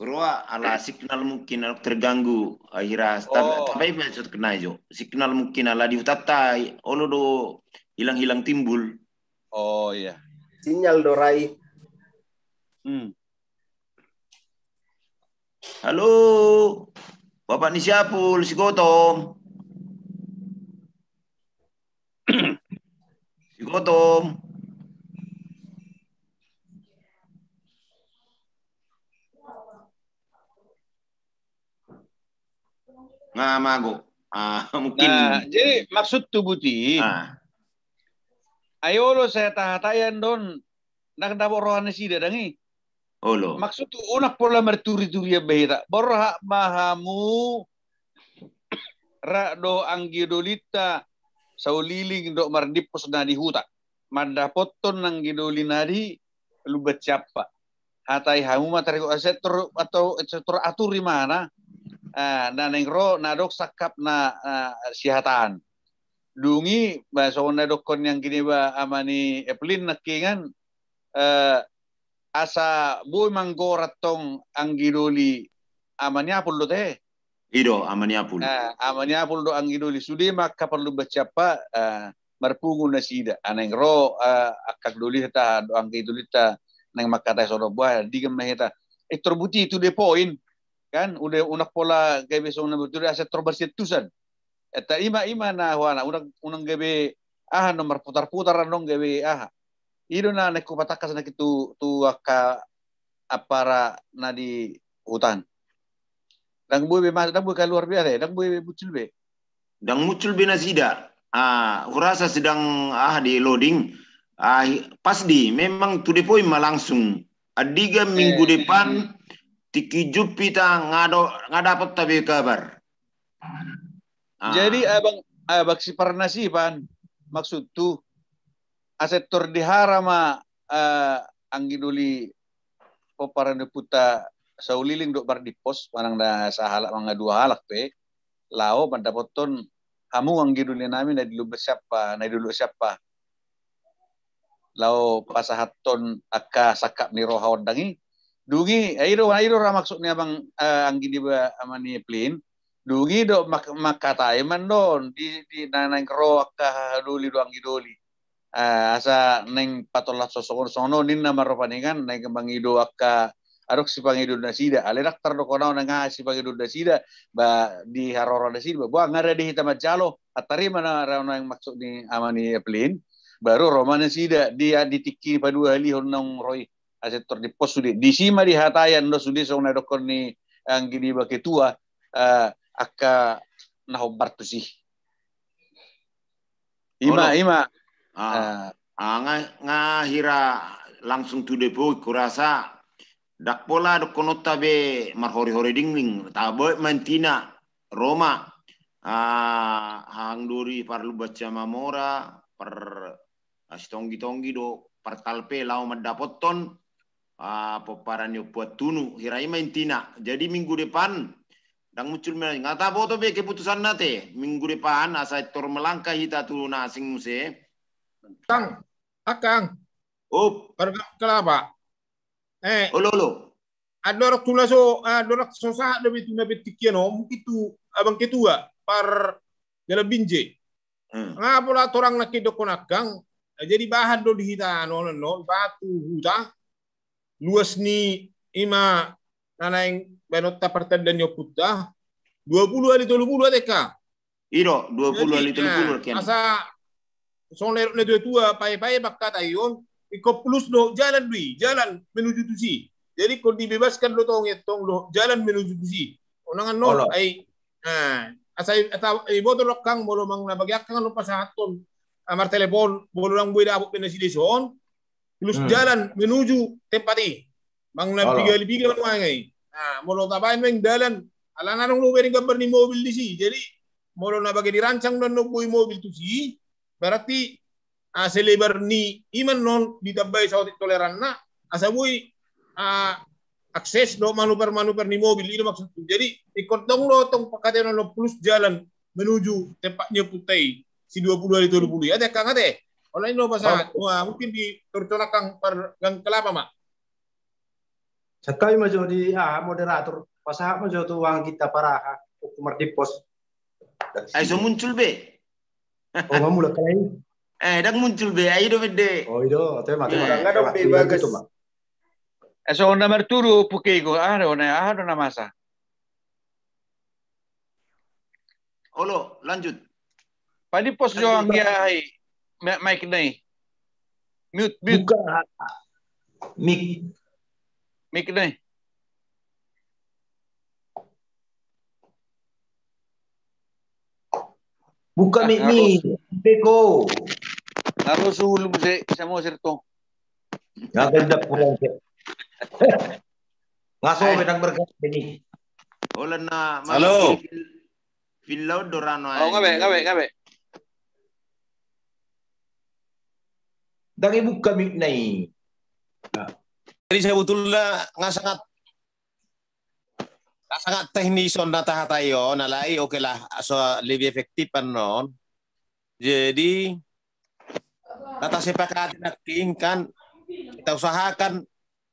H: Roa ala signal mungkin terganggu akhirnya tapi maksud kena jo signal mungkin ala diutata olo do hilang timbul
C: oh iya
K: sinyal dorai
H: halo bapak ni siapul si Gotong si Gotong ngamago mungkin
C: jadi maksud tu buti ayo lo saya tahatayan don nak dapur rohani sida dangi
H: olo
C: maksud tu unak pola merturi-turi behira borha mahamu do anggi dolita sauliling do mardipos na di huta mandapoton nang gidolinadi lu becapa hatai hamu materi aset atau atur di mana na nengro nadok sakap na sihatan dungi baso nadok kon yang gini ba amani Eplin nakingan asa boy manggoratong anggidoli amanya puldo teh
H: ido amanya pul
C: do anggidoli sudi maka perlu bercapa marpungu na sida anengro akak doli ta do anggidoli ta nang makata sono buah digam na hita terbuti itu de poin kan udah unak pola gabe song na betul aset terbersitusan eta ima na wana unang gabe nomor putar-putar nong gabe ido na neko patakas na kitu tu aka apara na di hutan dang boy be mas dang boy keluar biasa dang boy muncul be
H: na sida urasa sedang di loading pas di memang tu depoin langsung adiga minggu depan tiki jupita ngadapot tabi kabar.
C: Jadi abang si parnasipan maksud tu asetor diharama anggiduli poparan puta sauliling dok bardipos manang da sahalak manga dua halak pe lao mandapoton hamu anggiduli nami na dulu siapa lao pasahaton akka sakap ni rohawan dangi dungi airo ra maksudnya bang anggini ba amani Eplin dungi do makatay man don di nanang kro akka duli do anggidoli asa neng patola sosokon sono ninna maropaningan neng kemangido akka arok si pangido nasida alerak tardo kono nanga si pangido nasida ba di harora nasida ba ngare di hitam jalo atari mana rauna yang maksud ni amani plin baru romana sida dia ditiki padua hali honong roy asetor di pos sudi di sima di hatayan do sudi song na dokon ni ang gini ba ketua akka nahobar tu sih ima
H: ngahira langsung tu depo kurasa dak pola do konota be marhori-hori dingling tabo mantina Roma hang duri parlu baca mamora per astonggi-tonggi do partalpe lau madapoton poparan yo buat tunu hirai mantina jadi minggu depan dang muncul ngata boto be keputusan nate minggu depan asa tor melangkah hita tu nasing muse
J: Akang. Kelapa.
H: Olo.
J: Adorak tulaso, adorak sosa lebih tu nabi tikiano, itu abang ketua par dalam binje. Ngapola torang nakidok konakang, jadi bahan do dihita non batu huta, luas ni ima nanaing benota partai dan yoputa, 20 ali 30 adeka.
H: Iro 20 ali 30 kian.
J: Asa song lerok na tua pai bakata yon iko plus do jalan menuju tusi jadi kalau dibebaskan lo tong lo jalan menuju tusi onangan no ay asai atau ibo to lokang bolo mang nabagyak kan lo pasaton amar telepon bolo lang buida abot penasideson plus jalan menuju tempati mang nabigal mangai molo tabain meng jalan ala nanong lo bering gambar ni mobil di si jadi molo nabagi dirancang dan no boy mobil tusi berarti selebar ni iman non ditabay sa toleran na asaboy akses do manuper ni mobil ini maksud jadi ikot dong lo tong pakatenon lo plus jalan menuju tempatnya putih si 20 hari 20 ada kang ade online lo basa wah mungkin di turtonakang per gang kelapa mak
F: sekali maju di moderator pasah maju tu uang kita para hukum di pos
H: aiso muncul be
F: oh mulai kali
H: dak muncul be ayo do bede
F: oh itu tema
K: enggak dong be bagus
C: eso nomor turu pukego ona masa
H: olo lanjut
C: padi pos jo anggia hai mic nai mute
D: buka mic
C: nai
D: buka mic beko
C: harus ulum se samo serto
D: ngaganda pulang ke ngaso bedang berkat ini
H: olana
A: halo
H: Filau dorano
C: ngabe
D: dari buka mic nai
A: jadi sebetulnya sangat teknis on data hatayo nalai oke lah so lebih efektif non jadi data sepakat naking kan kita usahakan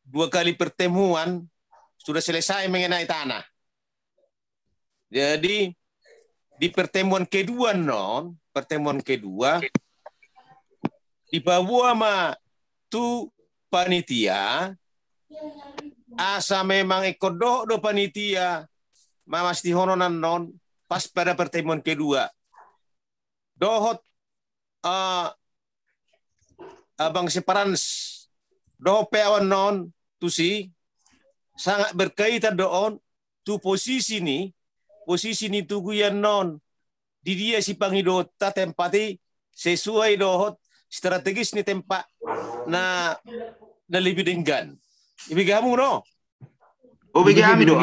A: 2 kali pertemuan sudah selesai mengenai tanah jadi di pertemuan kedua dibawa sama tu panitia asa memang ikut do panitia mesti hononan non pas pada pertemuan kedua dohot abang separans doh peawan non tu si sangat berkaitan doon tu posisi ni tuguyan non di dia si pangidota tempati sesuai dohot strategis ni tempat na lebih denggan ibigamu no
H: bigami do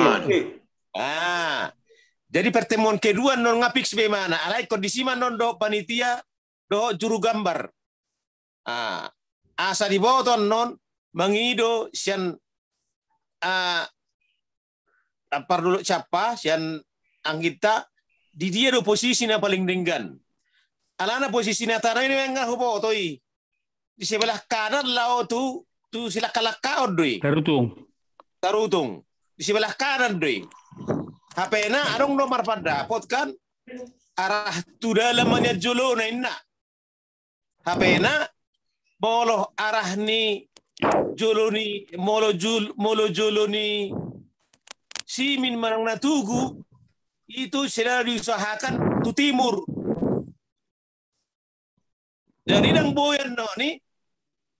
A: jadi pertemuan kedua non ngapik sebagaimana alai kondisi non do panitia do juru gambar asa diboton non mangido sian tampar dulu capa sian anggita di dia do posisi na paling denggan alana posisi na tanah ini enggak hubotoi di sebelah kanan lao tu silakalakaon doi tarutung di sebelah kanan doi HP na arong nomor pada pot kan arah tu dalam jolo na inna HP na molo arah ni joloni molo joloni simin manang natugu itu sudah diusahakan tu timur. Jadi nang boyan no ni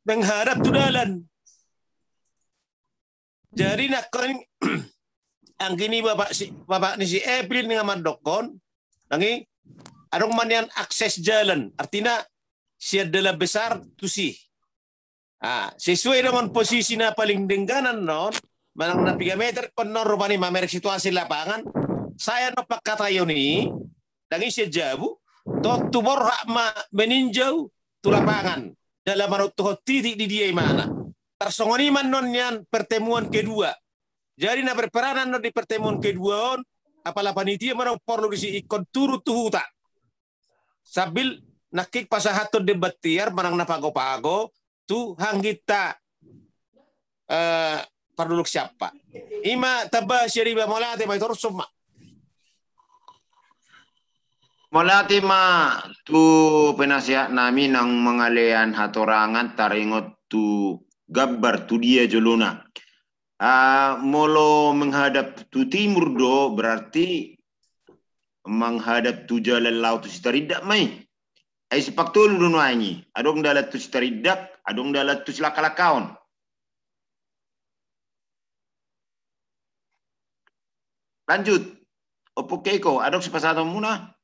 A: menghadap tu dalan. Jadi nak ang gini bapak ni si Evelyn dengan Mandokon, nangi adong manian akses jalan. Artinya siya adalah besar tu si. Sesuai dengan posisi na paling dengganan non, manang na 3 meter konor rupani mamerek situasi lapangan. Saya no pagkatayo ni, nangi siya jabu, to tumor hak meninjau tu lapangan dalam manutuh titik di dia mana. Tersongoniman non yan pertemuan kedua. Jadi na berperanan non di pertemuan kedua on, apala panitia mana perlu disi ikon turu tuhuta. Sabil nakik pasahato debatiar manang napago-pago tu hanggita parduluk siapa. Ima taba syariba molate may torsuma.
H: Molate ma tu penasihat nami nang mengalian hatorangan taringot tu gabar tu dia jolona. Molo menghadap tu timur do berarti menghadap tu jalan laut tu sitaridak mai. Ai sepaktul dunu anyi. Adong dalat tu sitaridak, adong dalat tu silakalakaon. Lanjut. Opo keiko, adong sepasado muna.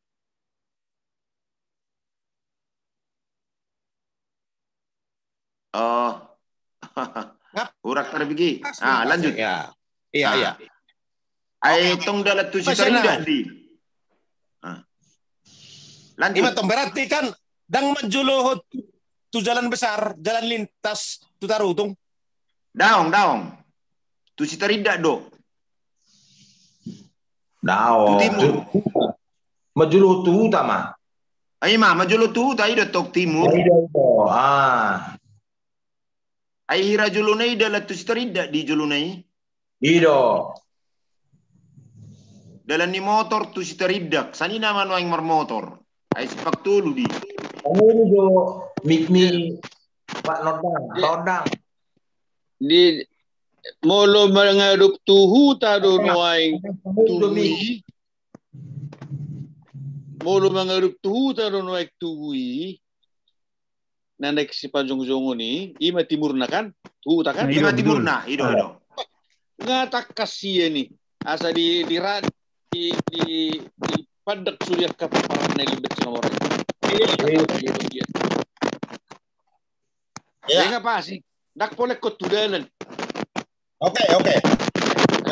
H: Oh. Urak terbigi. Lanjut.
A: Ya. Iya.
H: Ai tong dalat tu sitaridak di. Lanjut.
A: Ima tong berarti kan dang majulo tu jalan besar, jalan lintas tu tarutung.
H: Daong. Tu sitaridak do.
D: Daong. Majulo tu utama.
H: Ai majulo tu tai do tok timur. Ai hira julunai dalat tu sitaridak di julunai.
D: Ido.
H: Dalam ni motor tu sitaridak. Sani nama nuang marmotor. Ai sepak tulu di.
D: Ini jo mikmi Pak Lodang.
C: Di molo mengaduk tuhu tado nuai tuhui. Molo mengaduk tuhu tado nuai tuhui. Nandek si panjong-jongo ni, ima timur na kan? Tuhu ta kan?
H: Ima timur na, ido.
C: Ngatak kasih ni. Asa di padak surya kapaparan na libet sa orang. Ya nga pa si dak pole ko tudalan.
A: Oke.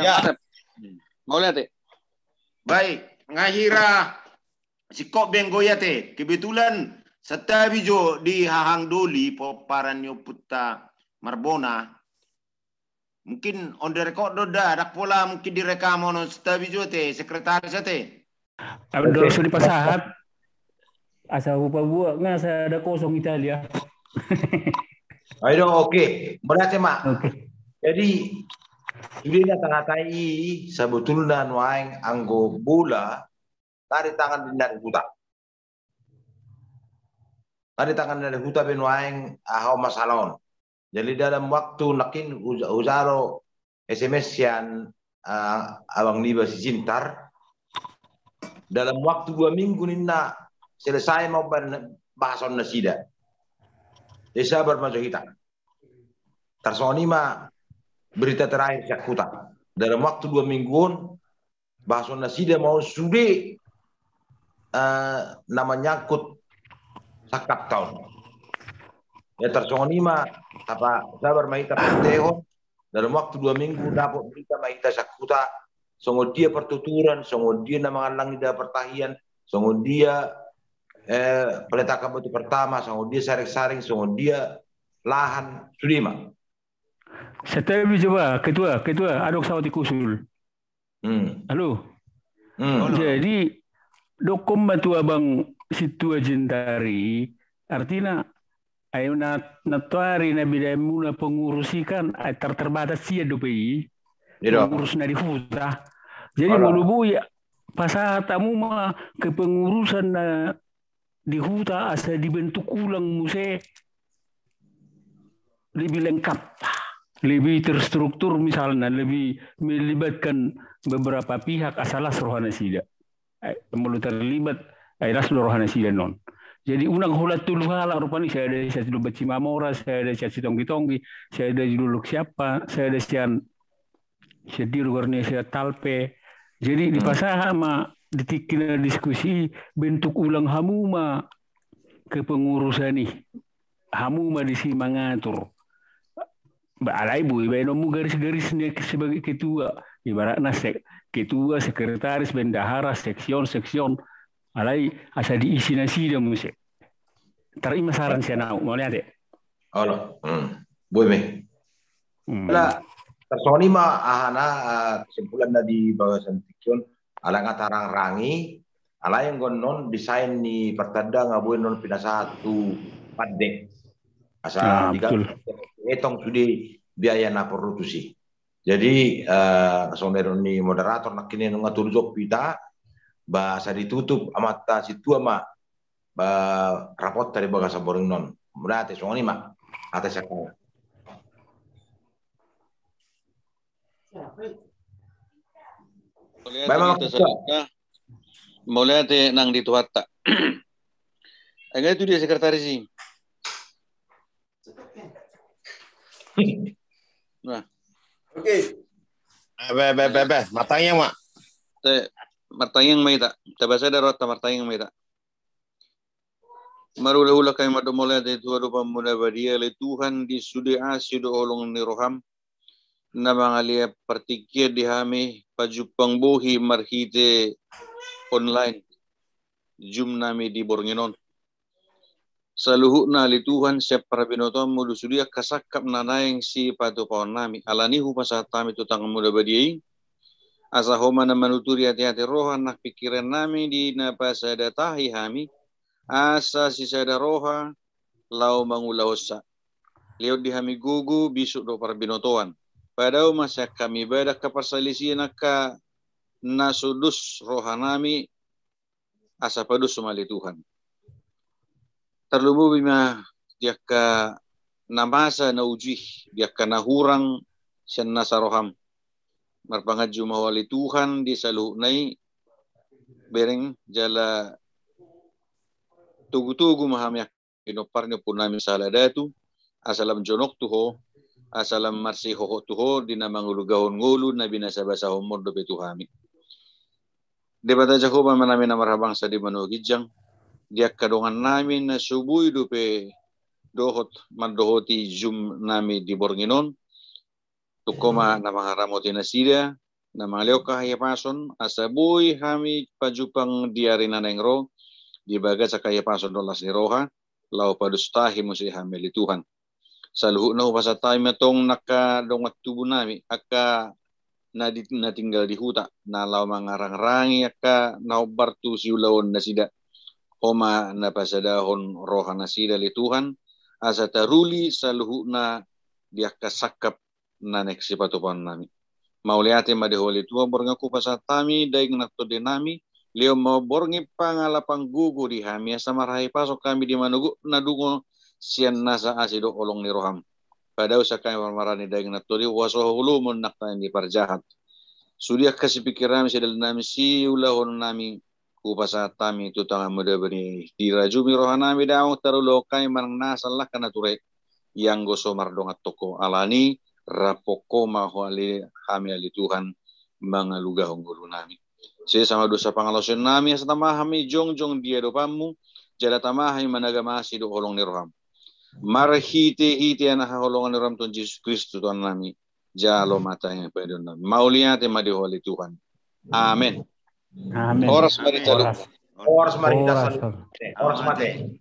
A: Ya.
C: Mau lihat.
H: Baik, ngahira si Kok Benggoyate kebetulan setabijo di hahang doli poparan yo puta Marbona. Mungkin on the record doda dak pola mungkin direkam ono setabijo te sekretaris te.
B: Abdul Sudi pasahat. Asa upa buat ngasa ada kosong Italia.
D: Ayo oke. Berarti mak.
B: Oke.
D: Jadi sudah tengah tai sebetulnya nuaing anggo bola dari tangan dari huta. Dari tangan dari huta benuaing ahau masalon. Jadi dalam waktu nakin uzaro SMS yang abang liba si Cintar dalam waktu 2 minggu nina selesai mau bahasan nasida. Desa bermaju kita. Tersoni mah berita terakhir Jakarta. Dalam waktu 2 mingguan bahasan nasida mau sudah nama nyangkut sakap tahun. Ya tersoni mah apa sabar mahita penteho dalam waktu 2 minggu dapat berita mahita Jakarta. Songo dia pertuturan, songo dia nama langi dah pertahian, songo dia peletakan batu pertama, songo dia saring-saring, songo dia lahan sulima.
B: Saya coba ketua adok sawati kusul. Halo. Jadi dokom batu abang situ ajentari artinya ayo natuari na bidamuna pengurusikan terbatas sia dopi. Pengurus na di huta. Jadi malubu ya pasatamu mah kepengurusan na di huta asa dibentuk ulang muse lebih lengkap, lebih terstruktur misalnya, lebih melibatkan beberapa pihak asalas rohana sida. Mulu terlibat airas rohana sida non. Jadi unang hulat tulu hala rupanya saya ada saya dulu baci mamora, saya ada saya tonggi-tonggi, saya ada dulu siapa, saya ada sian sedir warna saya talpe. Jadi di pasaha ma ditikina diskusi bentuk ulang hamuma kepengurusan nih. Hamuma di si mengatur. Mbak Alai Bu, ibu garis-garis sebagai ketua, ibaratnya ketua, sekretaris, bendahara, seksion, alai asa diisi nasi dia musik. Terima saran saya nak, mau lihat ya?
D: Oh, boleh. Lah, tersoni mah ahana kesimpulan dari bahasan fiksion, ala ngatarang rangi, ala yang gonon desain ni pertanda ngabuin non pindah satu padek. Asa jika etong sudi biaya na produksi. Jadi kesoneron ni moderator nak kini ngatur job pita bahasa ditutup amata situ ama rapot dari bagasa boring non. Berarti soalnya mak atas saya.
C: Mau lihat nang di tuata. Agak itu dia sekretaris sih. Nah,
K: oke.
A: Matangnya mak.
C: Martayang may tak. Tabasa darot martayang may tak. Marula-ula kay madumula de tuwa pa muna badia le Tuhan di sudi asyo do olong ni roham na mga liya partikya di hami pajupang buhi marhite online Zoom nami di Bornginon. Sa luhut na lituhan siya para binotom mulu sudia kasakap na naing si patupawan nami. Alanihu pa sa tami tutang muda badiyay. Asa homa na manuturi hati-hati roha nak pikiran nami di napasadatahi hami. Asa si sada roha lau mangulahosa. Liot di hami gugu bisuk do para binotoan. Padahal masa kami badak kapasalisian naka nasudus roha nami asa padus sumali Tuhan. Terlubu bima dia ka namasa na uji dia ka nahurang siya nasaroham marpangaju mawali Tuhan di saluh nai bereng jala tugu-tugu mahamyak inoparnya pun nami saladatu asalam jonok tuho asalam marsi hoho tuho di namang ulugahon ngulu na binasa-basa homor do betuhami debata jakoba manami namarhabang sa di manugijang dia kadongan namin na subuy dupe dohot mandohoti Zoom nami di Bornginon tukoma na mga ramoti na sida na mga leo kahayapason asabuy hami pajupang diari na nengro di bagat sa kahayapason dolas ni roha lau padustahi mo si hami lituhan sa luhut na upasatay matong nakadongat tubo nami aka natinggal di huta na lau mga rangrangi aka naubartu si ulawon na sida Homa na pasadahon roha na sida li Tuhan asa taruli sa luhut na dia kasakap na neksipatupan nami. Mauliate madeholi tua borngaku pasatami daing naktode nami leo mau borngi pangalapang gugu di hami asa marahi pasok kami di manugu nadugo sian nasa asido olong ni roham. Pada usa kami marmarani daing naktode wasoh ulumun naktain di parjahat. Sudia kasih pikiran si dalam nami si ulahon nami upasatami tutang muda beri dirajumi rohanami daung tarulo kay manang nasalah kana turek yang goso mardongat toko alani rapoko mahwali kami ali Tuhan mangaluga honggulu nami si sama dosa pangalosin nami sa tamahami jongjong dia do pamu jala tamahay managamasi do holong ni roham marhite ana holongan ni roham ton Jesus Kristo tuan nami jalo mata yang pedon nami mauliate madiholi Tuhan amen.
B: Amin.
C: Horas mari calu.
D: Horas mari dasar. Horas mate.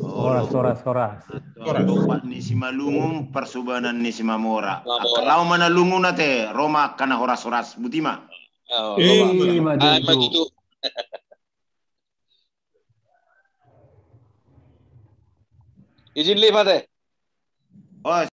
B: Horas.
H: Topak ni si malungum persubanan ni si mamora. Kalau mana lungu nate Roma kana horas butima.
C: Maju. Izin lipat deh.
H: Oh